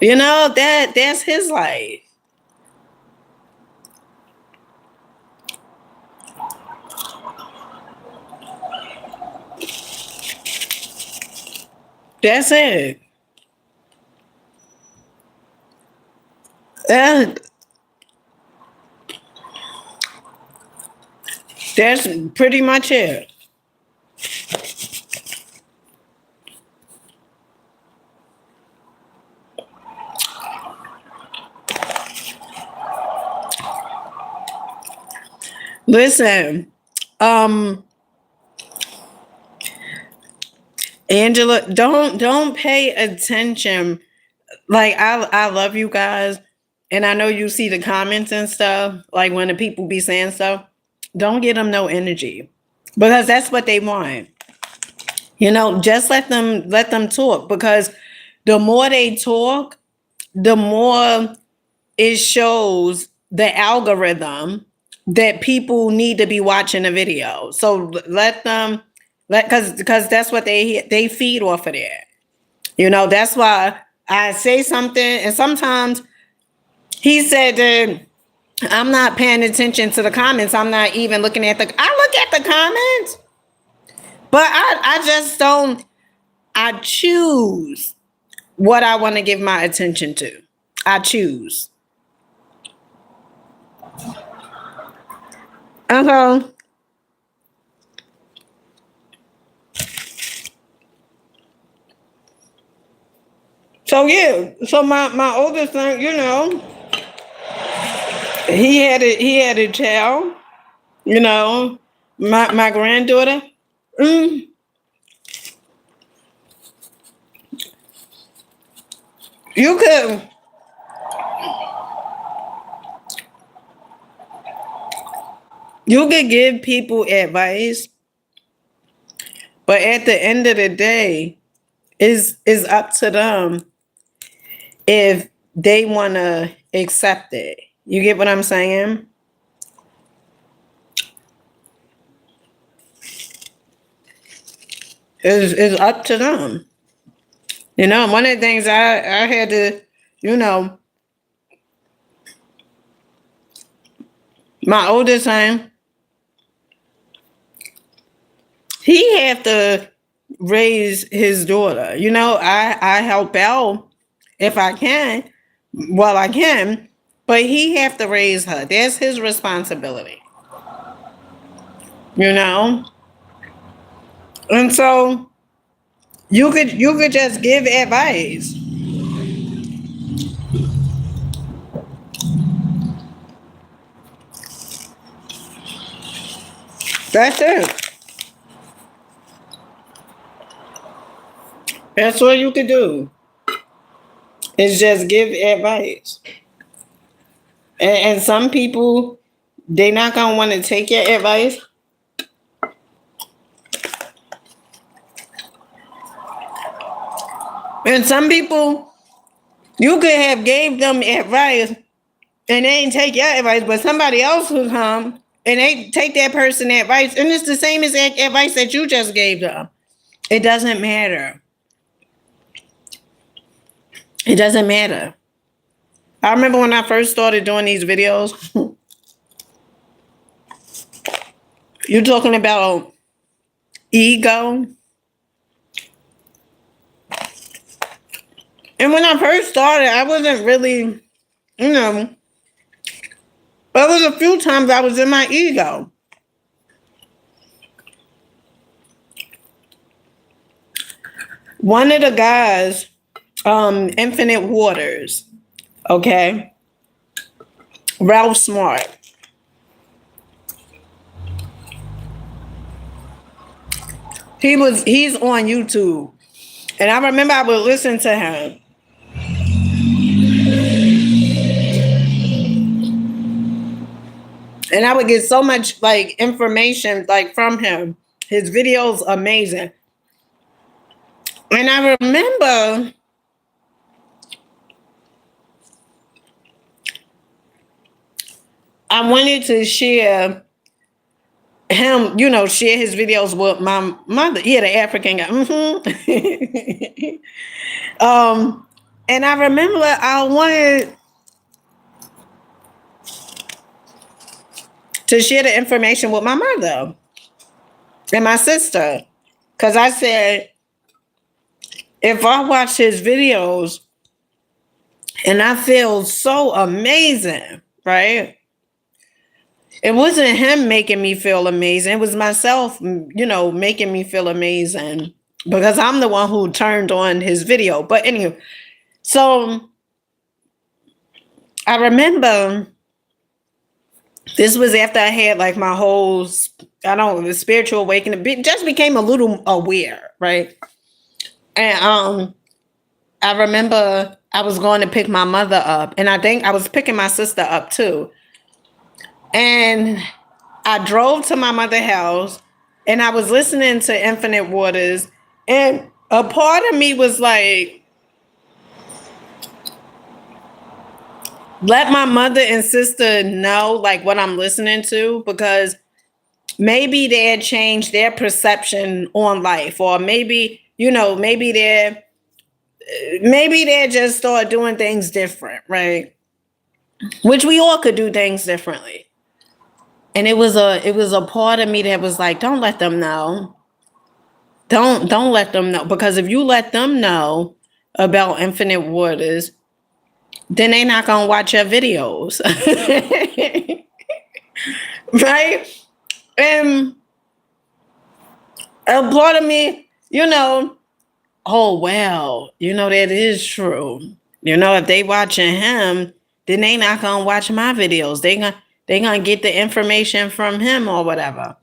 That's his life. That's it. That, that's pretty much it. Listen, um, Angela, don't pay attention like I love you guys, and I know you see the comments and stuff. Like when the people be saying stuff, don't give them no energy because that's what they want. You know, just let them talk because the more they talk, the more it shows the algorithm that people need to be watching the video. So let them let because that's what they feed off of that. You know, that's why I say something and sometimes he said that I'm not paying attention to the comments. I'm not even looking at I look at the comments, but I just don't I choose what I want to give my attention to. I choose. Okay. So yeah, so my oldest son, you know, he had a child, you know, my granddaughter. Mm, you could you could give people advice, but at the end of the day, is up to them if they want to accept it. You get what I'm saying? Is up to them. You know, one of the things I had to, you know, my oldest son, he have to raise his daughter. You know, I help out if I can, well I can, but he have to raise her. That's his responsibility. You know, and so you could just give advice. That's it. That's what you could do. Is just give advice. And some people they not gonna want to take your advice. And some people you could have gave them advice and they ain't take your advice, but somebody else will come and they take that person advice, and it's the same as advice that you just gave them. It doesn't matter. It doesn't matter. I remember when I first started doing these videos, you're talking about ego. And when I first started, I wasn't really, you know, but there was a few times I was in my ego. One of the guys, Infinite Waters, okay, Ralph Smart. He's on YouTube. And I remember I would listen to him. And I would get so much like information like from him. His videos amazing. And I remember I wanted to share him, you know, share his videos with my mother. Yeah, the African guy. Mm-hmm. And I remember I wanted to share the information with my mother and my sister. Because I said, if I watch his videos and I feel so amazing, right? It wasn't him making me feel amazing. It was myself, you know, making me feel amazing because I'm the one who turned on his video. But anyway, so I remember this was after I had like my whole, I don't know, the spiritual awakening, just became a little aware, right? And I remember I was going to pick my mother up, and I think I was picking my sister up too. And I drove to my mother's house, and I was listening to Infinite Waters, and a part of me was like, let my mother and sister know like what I'm listening to, because maybe they had changed their perception on life, or maybe, maybe they just start doing things different, right? Which we all could do things differently. And it was a part of me that was like, don't let them know. Don't let them know, because if you let them know about Infinite Waters, then they're not gonna watch your videos. Right? And a part of me, oh well, that is true. If they watching him, then they not gonna watch my videos. They gonna get the information from him or whatever.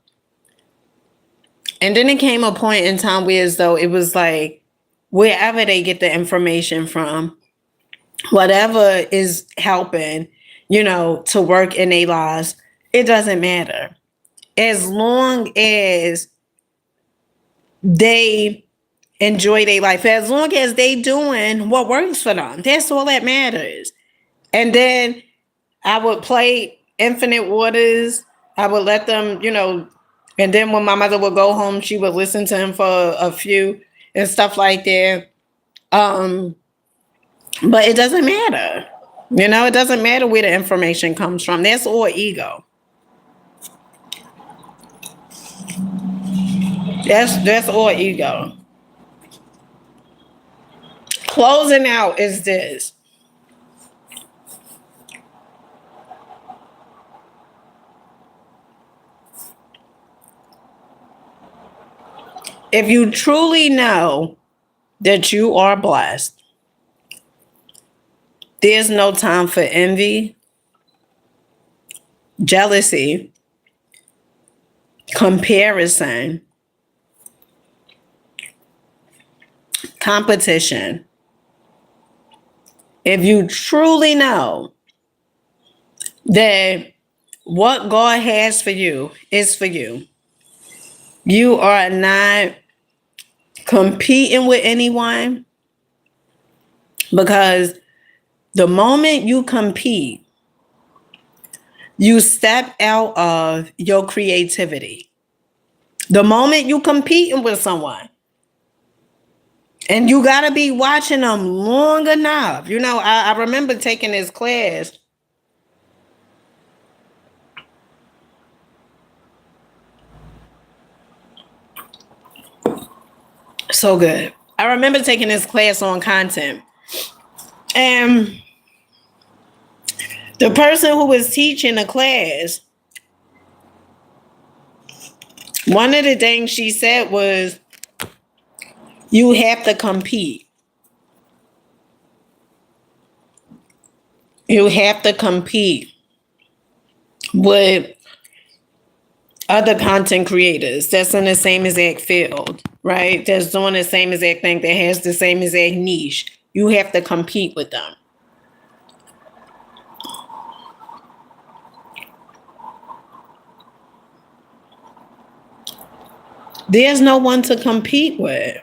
And then it came a point in time where, as though it was like, wherever they get the information from, whatever is helping, to work in their lives, it doesn't matter. As long as they enjoy their life, as long as they doing what works for them, that's all that matters. And then I would play Infinite Waters. I would let them, and then when my mother would go home, she would listen to him for a few and stuff like that. But it doesn't matter. It doesn't matter where the information comes from. That's all ego. That's all ego. Closing out is this. If you truly know that you are blessed, there's no time for envy, jealousy, comparison, competition. If you truly know that what God has for you is for you, you are not competing with anyone, because the moment you compete, you step out of your creativity. The moment you competing with someone, and you got to be watching them long enough. I remember taking this class. So good. I remember taking this class on content. And the person who was teaching the class, one of the things she said was, you have to compete. You have to compete with other content creators that's in the same exact field, right? That's doing the same exact thing, that has the same exact niche. You have to compete with them. There's no one to compete with.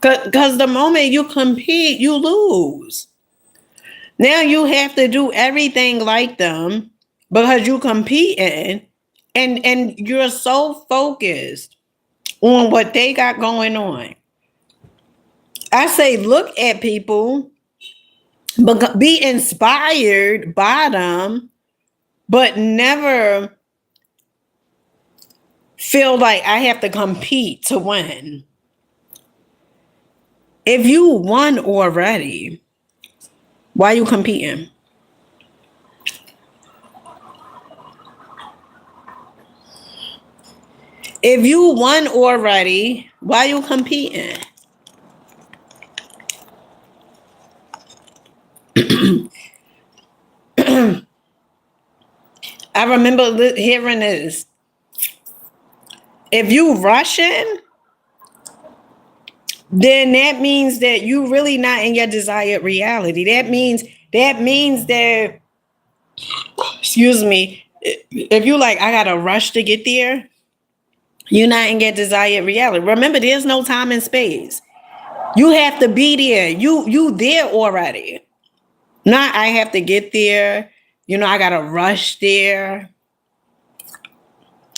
Because the moment you compete, you lose. Now you have to do everything like them because you competing, and you're so focused on what they got going on. I say, look at people, but be inspired by them, but never feel like I have to compete to win. If you won already, why are you competing? If you won already, why are you competing? I remember hearing this. If you rushing, then that means that you really not in your desired reality. That means that, excuse me, if you like, I gotta rush to get there, you're not in your desired reality. Remember, there's no time and space. You have to be there. You there already. Not I have to get there. I gotta rush there.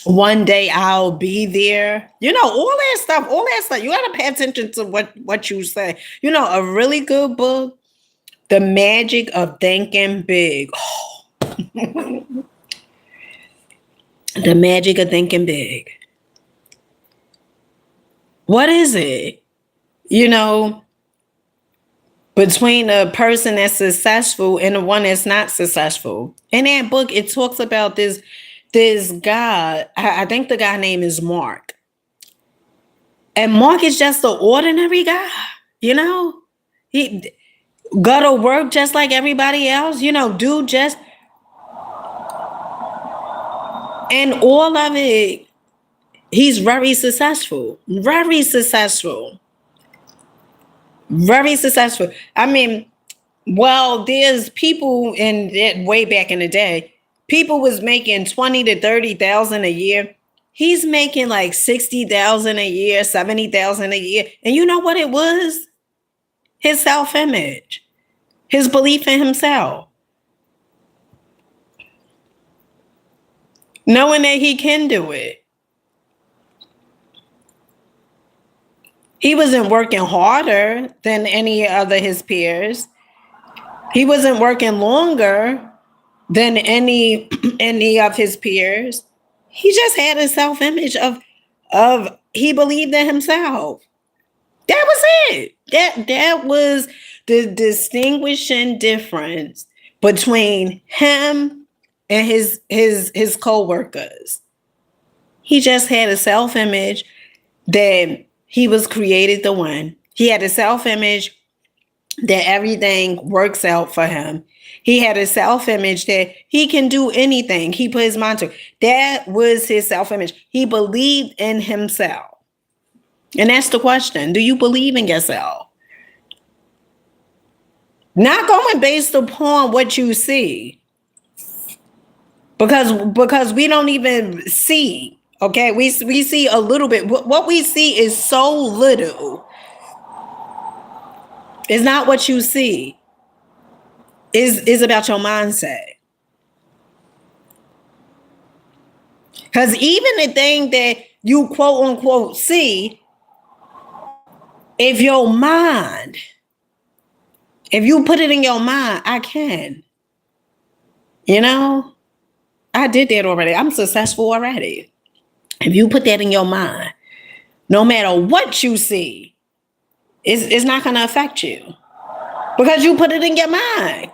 One day I'll be there. All that stuff, all that stuff. You gotta pay attention to what you say. A really good book, The Magic of Thinking Big. The Magic of Thinking Big. What is it? Between a person that's successful and the one that's not successful. In that book, it talks about this guy. I think the guy name is Mark. And Mark is just an ordinary guy. He go to work just like everybody else. Do just, and all of it, he's very successful. Very successful. Very successful. I mean, well, there's people in that way back in the day. People was making 20 to 30,000 a year. He's making like 60,000 a year, 70,000 a year. And you know what it was? His self-image, his belief in himself, knowing that he can do it. He wasn't working harder than any other his peers. He wasn't working longer than any of his peers. He just had a self-image of he believed in himself. That was it. That was the distinguishing difference between him and his co-workers. He just had a self-image that he was created to win. He had a self-image that everything works out for him. He had a self-image that he can do anything. He put his mind to. That was his self-image. He believed in himself. And that's the question. Do you believe in yourself? Not going based upon what you see. Because we don't even see. Okay, we see a little bit. What we see is so little. It's not what you see. Is about your mindset. Because even the thing that you quote unquote see, if you put it in your mind, I can. I did that already. I'm successful already. If you put that in your mind, no matter what you see, it's not going to affect you because you put it in your mind.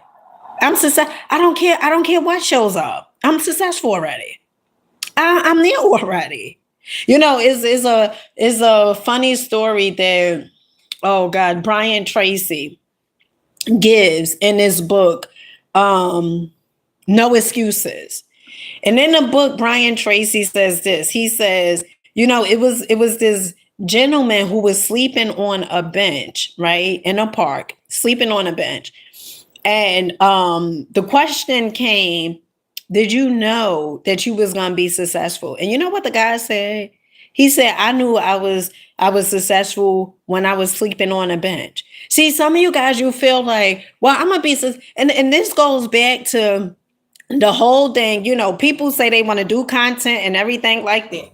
I'm successful. I don't care what shows up. I'm successful already. I'm there already. It's a funny story that, oh God, Brian Tracy gives in this book, No Excuses. And in the book, Brian Tracy says this. He says, it was this gentleman who was sleeping on a bench, right, in a park, sleeping on a bench. And the question came, did you know that you was going to be successful? And you know what the guy said? He said, I knew I was successful when I was sleeping on a bench. See, some of you guys, you feel like, well, I'm going to be, and this goes back to the whole thing, people say they want to do content and everything like that.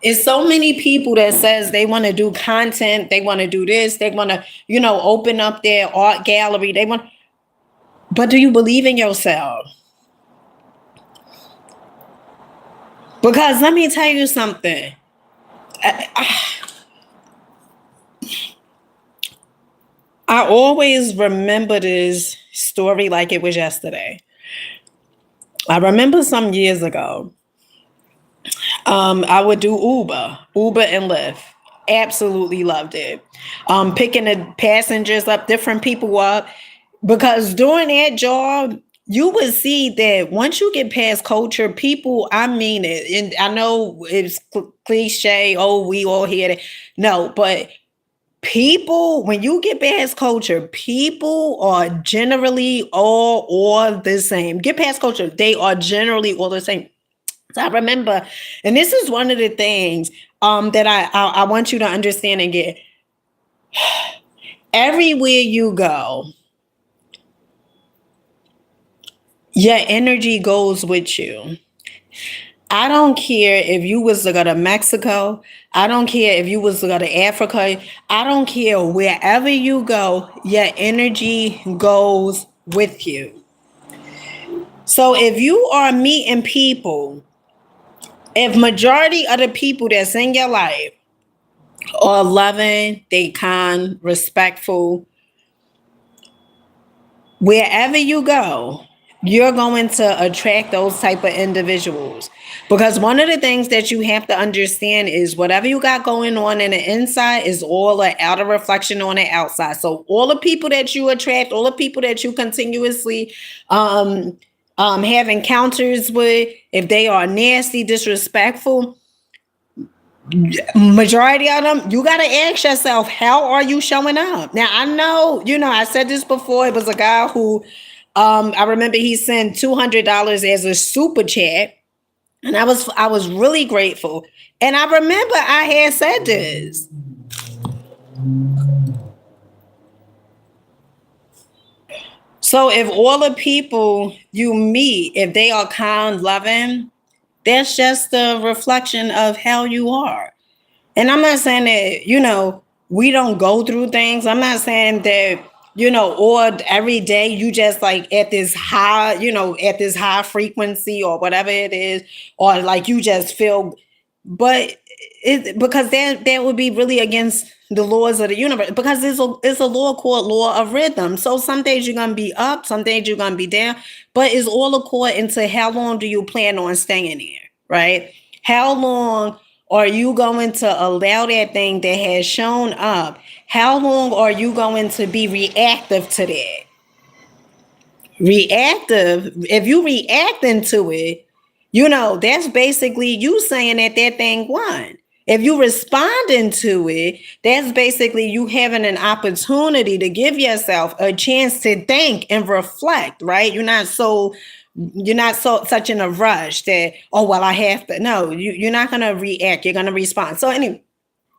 It's so many people that says they want to do content, they want to do this, they want to, open up their art gallery. But do you believe in yourself? Because let me tell you something. I always remember this story like it was yesterday. I remember some years ago, I would do Uber and Lyft. Absolutely loved it. Picking the passengers up, different people up, because doing that job, you would see that once you get past culture, people, I mean it, and I know it's cliche, oh, we all hear it. No, but people, when you get past culture, people are generally all the same. Get past culture, they are generally all the same. So I remember, and this is one of the things that I want you to understand and get. Everywhere you go, your energy goes with you. I don't care if you was to go to Mexico. I don't care if you was to go to Africa. I don't care wherever you go, your energy goes with you. So if you are meeting people, if majority of the people that's in your life are loving, they kind, respectful, wherever you go, you're going to attract those type of individuals, because one of the things that you have to understand is whatever you got going on in the inside is all an outer reflection on the outside. So all the people that you attract, all the people that you continuously have encounters with, if they are nasty, disrespectful, majority of them, you got to ask yourself, how are you showing up? Now, I know, I said this before. It was a guy who, I remember he sent $200 as a super chat, and I was really grateful. And I remember I had said this. So if all the people you meet, if they are kind, loving, that's just a reflection of how you are. And I'm not saying that, we don't go through things. I'm not saying that, or every day you just like at this high, at this high frequency or whatever it is, or like you just feel, but because that would be really against the laws of the universe, because it's a law called law of rhythm. So some days you're gonna be up, some days you're gonna be down, but it's all according to how long do you plan on staying there, right? How long are you going to allow that thing that has shown up? How long are you going to be reactive to that? Reactive, if you reacting to it, that's basically you saying that thing won. If you responding to it, that's basically you having an opportunity to give yourself a chance to think and reflect, right? You're not so such in a rush that, oh well, I have to. No, you're not gonna react, you're gonna respond. So anyway,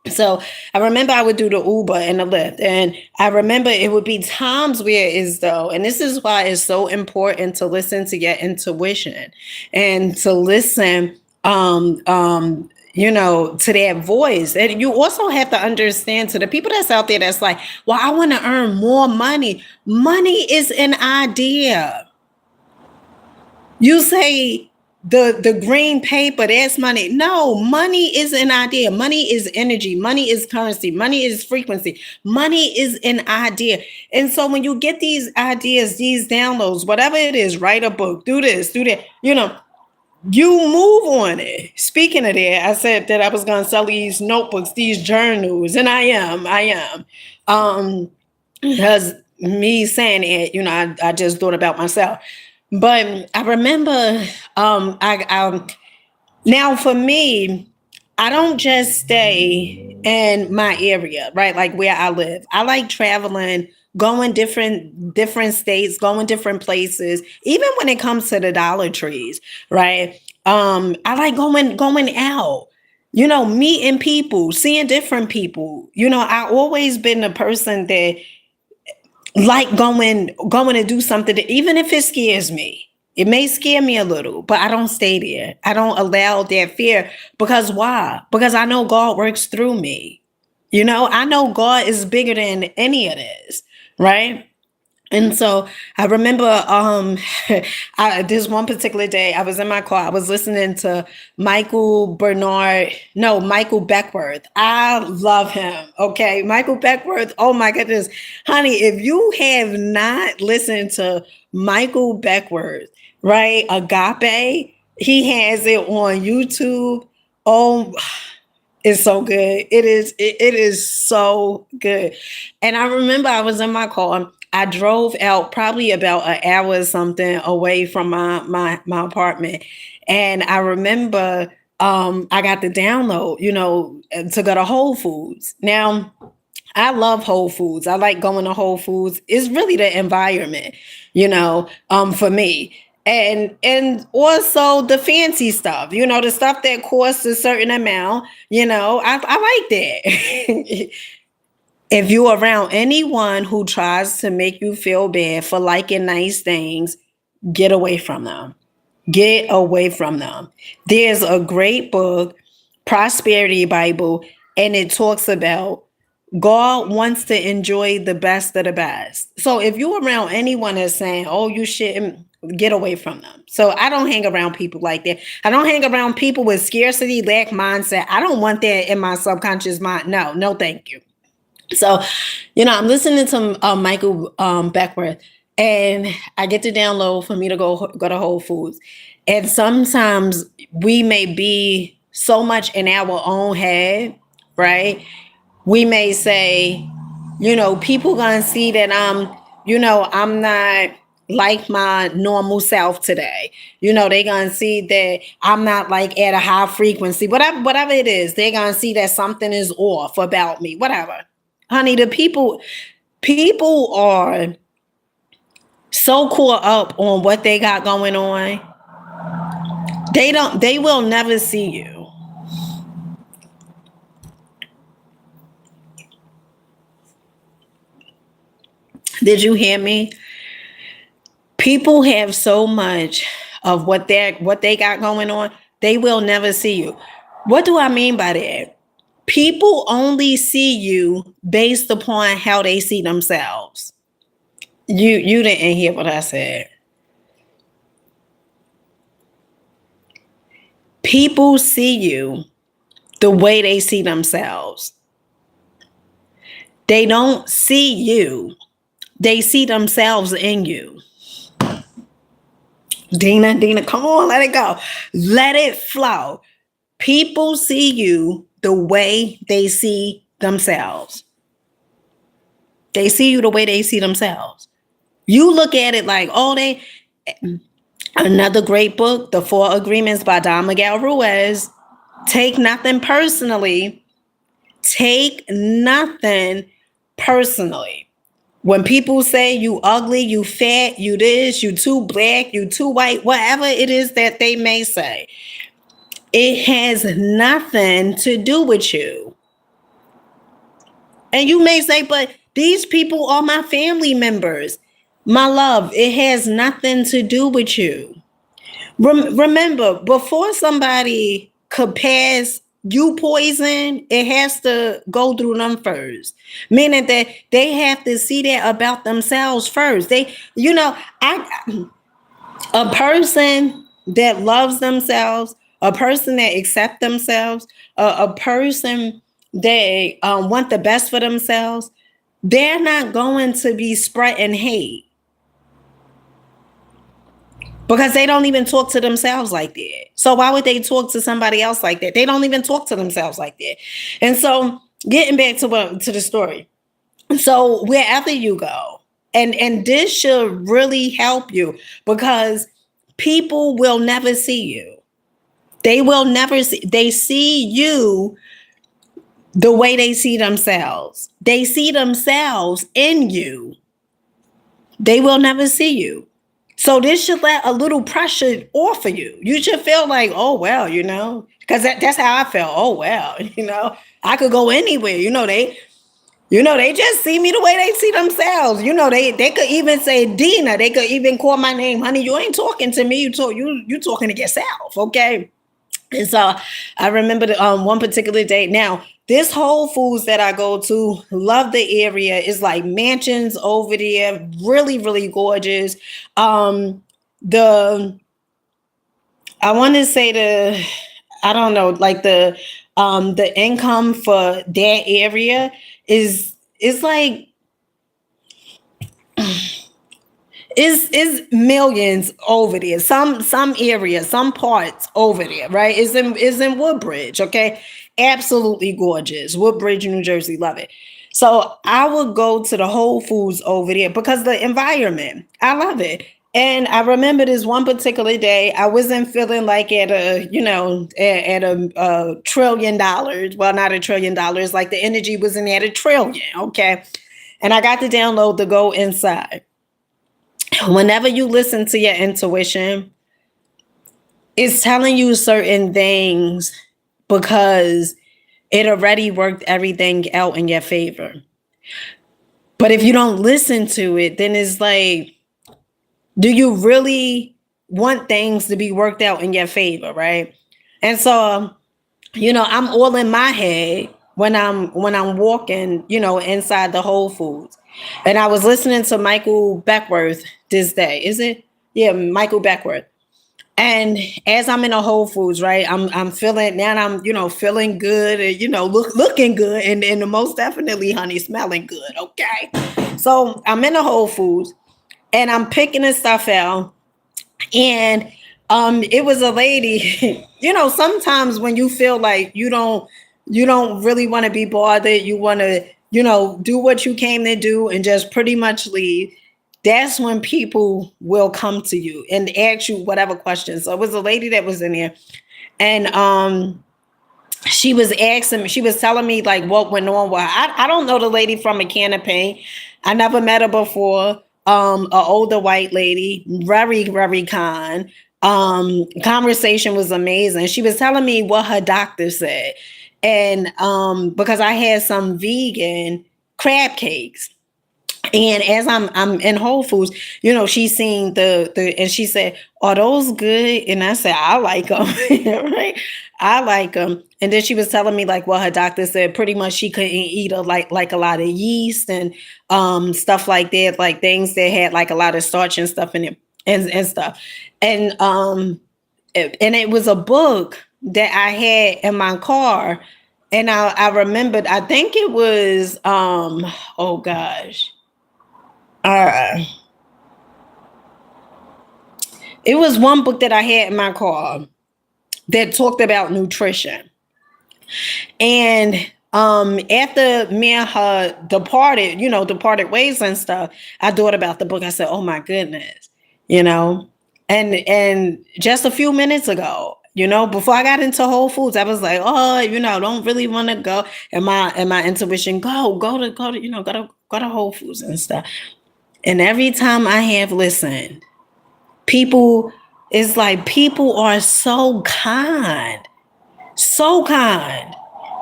so I remember I would do the Uber and the Lyft, and I remember it would be times where is though, and this is why it's so important to listen to your intuition and to listen to that voice. And you also have to understand, to the people that's out there that's like, well, I want to earn more money. Money is an idea. You say the green paper, that's money. No, money is an idea. Money is energy. Money is currency. Money is frequency. Money is an idea. And so when you get these ideas, these downloads, whatever it is, write a book, do this, do that, you move on it. Speaking of that, I said that I was going to sell these notebooks, these journals, and I am. Because me saying it, I just thought about myself. But I remember, I now for me, I don't just stay in my area, right? Like where I live. I like traveling, going different states, going different places. Even when it comes to the Dollar Trees, right? I like going out. Meeting people, seeing different people. I always been a person that like going to do something that, even if it scares me, it may scare me a little, but I don't stay there. I don't allow that fear. Because why? Because I know God works through me. I know God is bigger than any of this, right? And so I remember this one particular day, I was in my car. I was listening to Michael Beckworth. I love him. Okay. Michael Beckworth. Oh my goodness. Honey, if you have not listened to Michael Beckworth, right? Agape, he has it on YouTube. Oh, it's so good. It is so good. And I remember I was in my car I drove out probably about an hour or something away from my apartment. And I remember I got the download, to go to Whole Foods. Now, I love Whole Foods. I like going to Whole Foods. It's really the environment, for me. And also the fancy stuff, the stuff that costs a certain amount, I like that. If you're around anyone who tries to make you feel bad for liking nice things, get away from them. Get away from them. There's a great book, Prosperity Bible, and it talks about God wants to enjoy the best of the best. So if you're around anyone that's saying, oh, you shouldn't, get away from them. So I don't hang around people like that. I don't hang around people with scarcity, lack mindset. I don't want that in my subconscious mind. No, thank you. So, I'm listening to Michael Beckwith, and I get to download for me to go to Whole Foods. And sometimes we may be so much in our own head, right? We may say, people gonna see that I'm not like my normal self today. They're gonna see that I'm not like at a high frequency, whatever it is, they're gonna see that something is off about me, whatever. Honey, the people are so caught up on what they got going on. They will never see you. Did you hear me? People have so much of what they got going on. They will never see you. What do I mean by that? People only see you based upon how they see themselves. You didn't hear what I said. People see you the way they see themselves. They don't see you. They see themselves in you. Dina, come on, let it go. Let it flow. People see you the way they see themselves. They see you the way they see themselves. You look at it like, another great book, The 4 Agreements by Don Miguel Ruiz. Take nothing personally. Take nothing personally. When people say you ugly, you fat, you this, you too black, you too white, whatever it is that they may say, it has nothing to do with you. And you may say, but these people are my family members. My love, it has nothing to do with you. Remember, before somebody could pass you poison, it has to go through them first. Meaning that they have to see that about themselves first. A person that loves themselves, a person that accepts themselves, a person that want the best for themselves, they're not going to be spreading hate. Because they don't even talk to themselves like that. So why would they talk to somebody else like that? They don't even talk to themselves like that. And so getting back to the story. So wherever you go, and this should really help you, because people will never see you. They will never see. They see you the way they see themselves. They see themselves in you. They will never see you. So this should let a little pressure off of you. You should feel like, oh, well, because that's how I felt. Oh, well, I could go anywhere. They just see me the way they see themselves. They could even say Dina. They could even call my name. Honey, you ain't talking to me. You talking to yourself. Okay. And so I remember one particular day. Now, this Whole Foods that I go to, love the area. It's like mansions over there, really, really gorgeous. I want to say I don't know, like the income for that area is like is millions over there. Some areas, some parts over there, right? Is in Woodbridge, okay? Absolutely gorgeous. Woodbridge, New Jersey, love it. So I would go to the Whole Foods over there because the environment, I love it. And I remember this one particular day, I wasn't feeling like at a, at a $1 trillion. Well, not $1 trillion, like the energy wasn't at 1 trillion. Okay. And I got to download the Go Inside. Whenever you listen to your intuition, it's telling you certain things because it already worked everything out in your favor. But if you don't listen to it, then it's like, do you really want things to be worked out in your favor, right? And so, I'm all in my head when I'm walking, inside the Whole Foods. And I was listening to Michael Beckworth this day. Is it? Yeah, Michael Beckworth. And as I'm in a Whole Foods, right, I'm feeling now. I'm feeling good, and looking good, and most definitely, honey, smelling good. Okay, so I'm in a Whole Foods, and I'm picking this stuff out, and it was a lady. Sometimes when you feel like you don't really want to be bothered, you want to do what you came to do and just pretty much leave. That's when people will come to you and ask you whatever questions. So it was a lady that was in there, and she was asking me, she was telling me like what went on. Well, I don't know the lady from a can of paint. I never met her before. An older white lady, very, very kind. Conversation was amazing. She was telling me what her doctor said. And because I had some vegan crab cakes. And as I'm in Whole Foods, she's seen the and she said, "Are those good?" And I said, "I like them." Right? I like them. And then she was telling me like what her doctor said. Pretty much, she couldn't eat like a lot of yeast and stuff like that, like things that had like a lot of starch and stuff in it and stuff. And it was a book that I had in my car, and I remembered. I think it was oh gosh. Uh, it was one book that I had in my car that talked about nutrition. And after me and her departed ways and stuff, I thought about the book. I said, "Oh my goodness," you know. And just a few minutes ago, before I got into Whole Foods, I was like, "Oh, don't really want to go." And my intuition, go to Whole Foods and stuff. And every time I have listened, people, it's like people are so kind, so kind.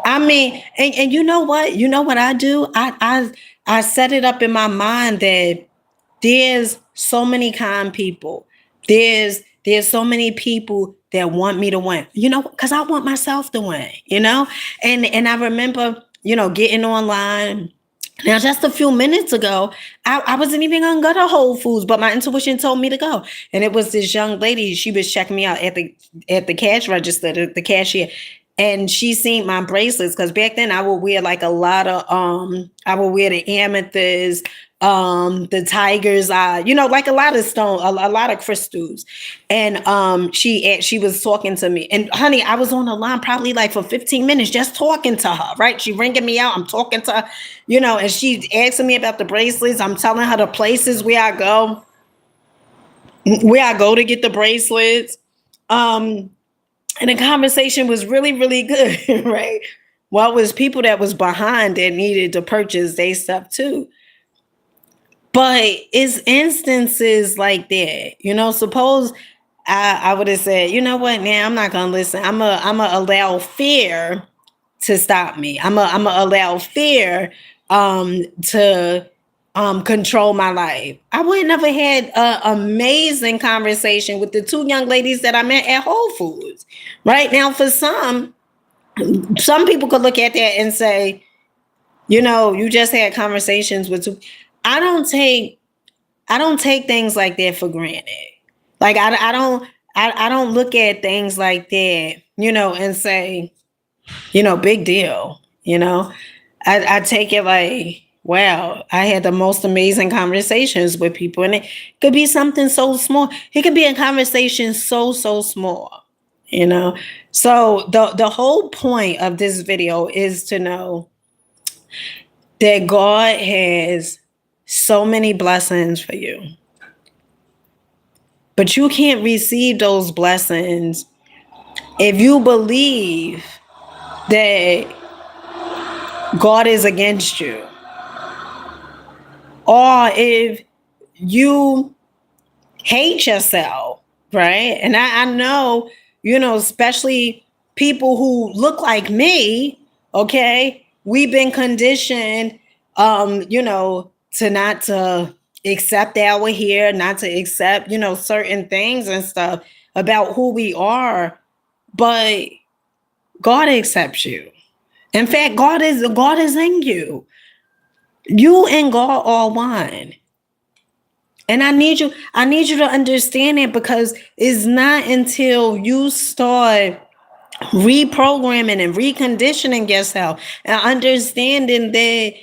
I mean, and you know what? You know what I do? I set it up in my mind that there's so many kind people. There's so many people that want me to win. Because I want myself to win. And I remember, getting online. Now, just a few minutes ago, I wasn't even gonna go to Whole Foods, but my intuition told me to go. And it was this young lady. She was checking me out at the cash register, the cashier, and she seen my bracelets because back then I would wear like a lot of I would wear the amethyst, the tiger's eye, like a lot of stone, a lot of crystals. And she was talking to me, and honey, I was on the line probably like for 15 minutes just talking to her, right? She ringing me out, I'm talking to her, and she's asking me about the bracelets. I'm telling her the places where I go to get the bracelets. And the conversation was really, really good, right? Well, it was people that was behind that needed to purchase their stuff too. But it's instances like that. Suppose I would have said, you know what, now I'm not gonna listen. I'm a allow fear to stop me. I'm a allow fear to control my life. I would never had an amazing conversation with the two young ladies that I met at Whole Foods. Right now, for some people could look at that and say, you just had conversations with two. I don't take things like that for granted. Like I don't look at things like that, and say, big deal. I take it like, wow, I had the most amazing conversations with people, and it could be something so small. It could be a conversation so small. So the whole point of this video is to know that God has so many blessings for you. But you can't receive those blessings if you believe that God is against you. Or if you hate yourself, right? And I know, especially people who look like me, okay? We've been conditioned, to not to accept our hair, not to accept, certain things and stuff about who we are. But God accepts you. In fact, God is in you. You and God are one. And I need you to understand it, because it's not until you start reprogramming and reconditioning yourself and understanding that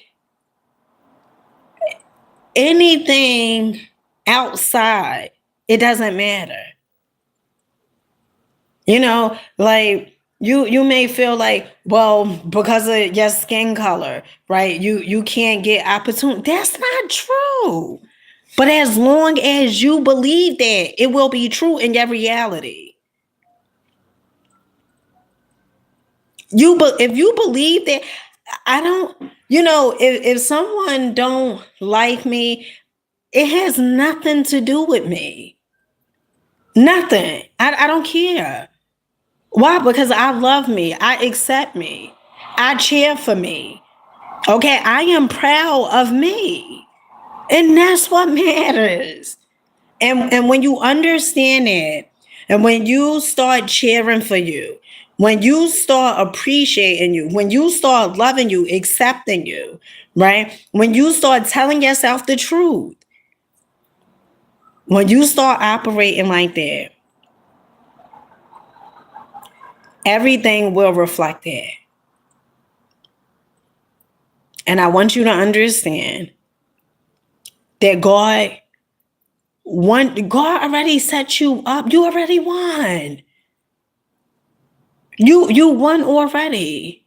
anything outside, it doesn't matter. Like you may feel like, well, because of your skin color, right? You can't get opportunity. That's not true. But as long as you believe that, it will be true in your reality. If you believe that, I don't, if someone don't like me, it has nothing to do with me. Nothing. I don't care. Why? Because I love me. I accept me. I cheer for me. Okay, I am proud of me. And that's what matters. And when you understand it, and when you start cheering for you, when you start appreciating you, when you start loving you, accepting you, right? When you start telling yourself the truth, when you start operating like that, everything will reflect that. And I want you to understand that God already set you up. You already won. You won already.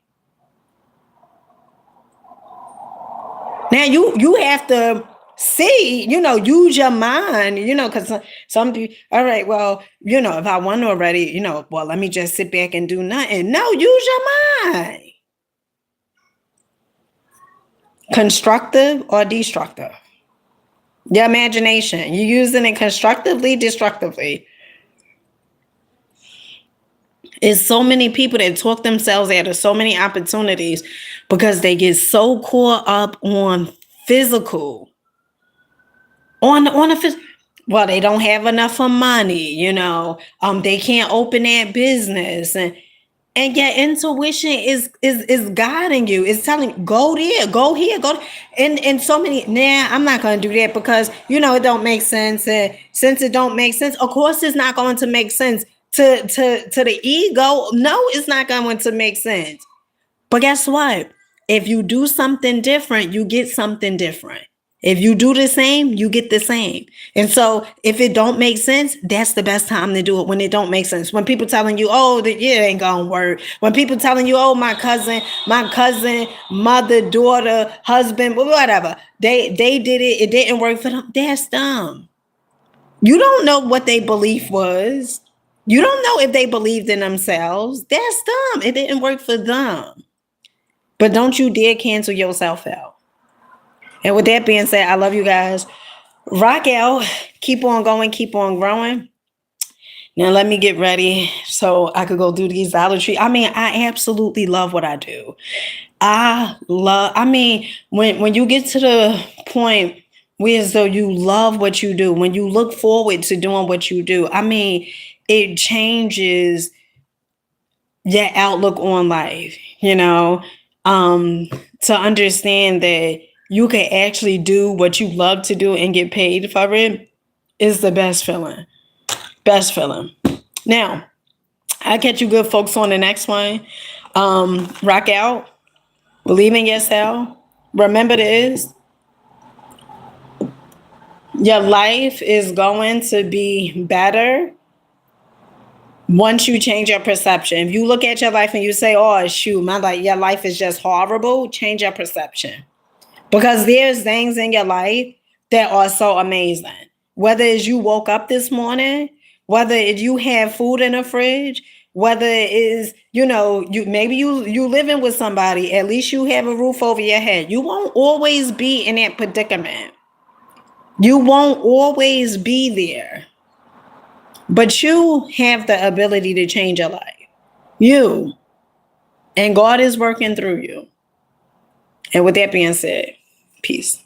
Now you have to see, use your mind, because some people, all right, well, if I won already, well, let me just sit back and do nothing. No, use your mind. Constructive or destructive? Your imagination. You using it constructively, destructively. It's so many people that talk themselves out of so many opportunities because they get so caught up on physical. On a physical. Well, they don't have enough of money, they can't open that business. And your intuition is guiding you. It's telling, go there, go here, go. And so many, I'm not going to do that because, it don't make sense. And since it don't make sense, of course, it's not going to make sense to the ego. No, it's not going to make sense. But guess what? If you do something different, you get something different. If you do the same, you get the same. And so if it don't make sense, that's the best time to do it, when it don't make sense. When people telling you, oh, it ain't gonna work. When people telling you, oh, my cousin, mother, daughter, husband, whatever, they did it, it didn't work for them. That's dumb. You don't know what their belief was. You don't know if they believed in themselves. That's dumb. It didn't work for them. But don't you dare cancel yourself out. And with that being said, I love you guys. Rock out. Keep on going. Keep on growing. Now let me get ready so I could go do these Dollar Tree. I absolutely love what I do. When you get to the point where as though you love what you do, when you look forward to doing what you do, it changes your outlook on life, to understand that you can actually do what you love to do and get paid for it is the best feeling. Best feeling. Now, I'll catch you good folks on the next one. Rock out. Believe in yourself. Remember this. Your life is going to be better once you change your perception. If you look at your life and you say, oh, shoot, your life is just horrible, change your perception. Because there's things in your life that are so amazing. Whether it's you woke up this morning, whether you have food in the fridge, whether it is, you know, you living with somebody, at least you have a roof over your head. You won't always be in that predicament. You won't always be there. But you have the ability to change your life. You. And God is working through you. And with that being said, peace.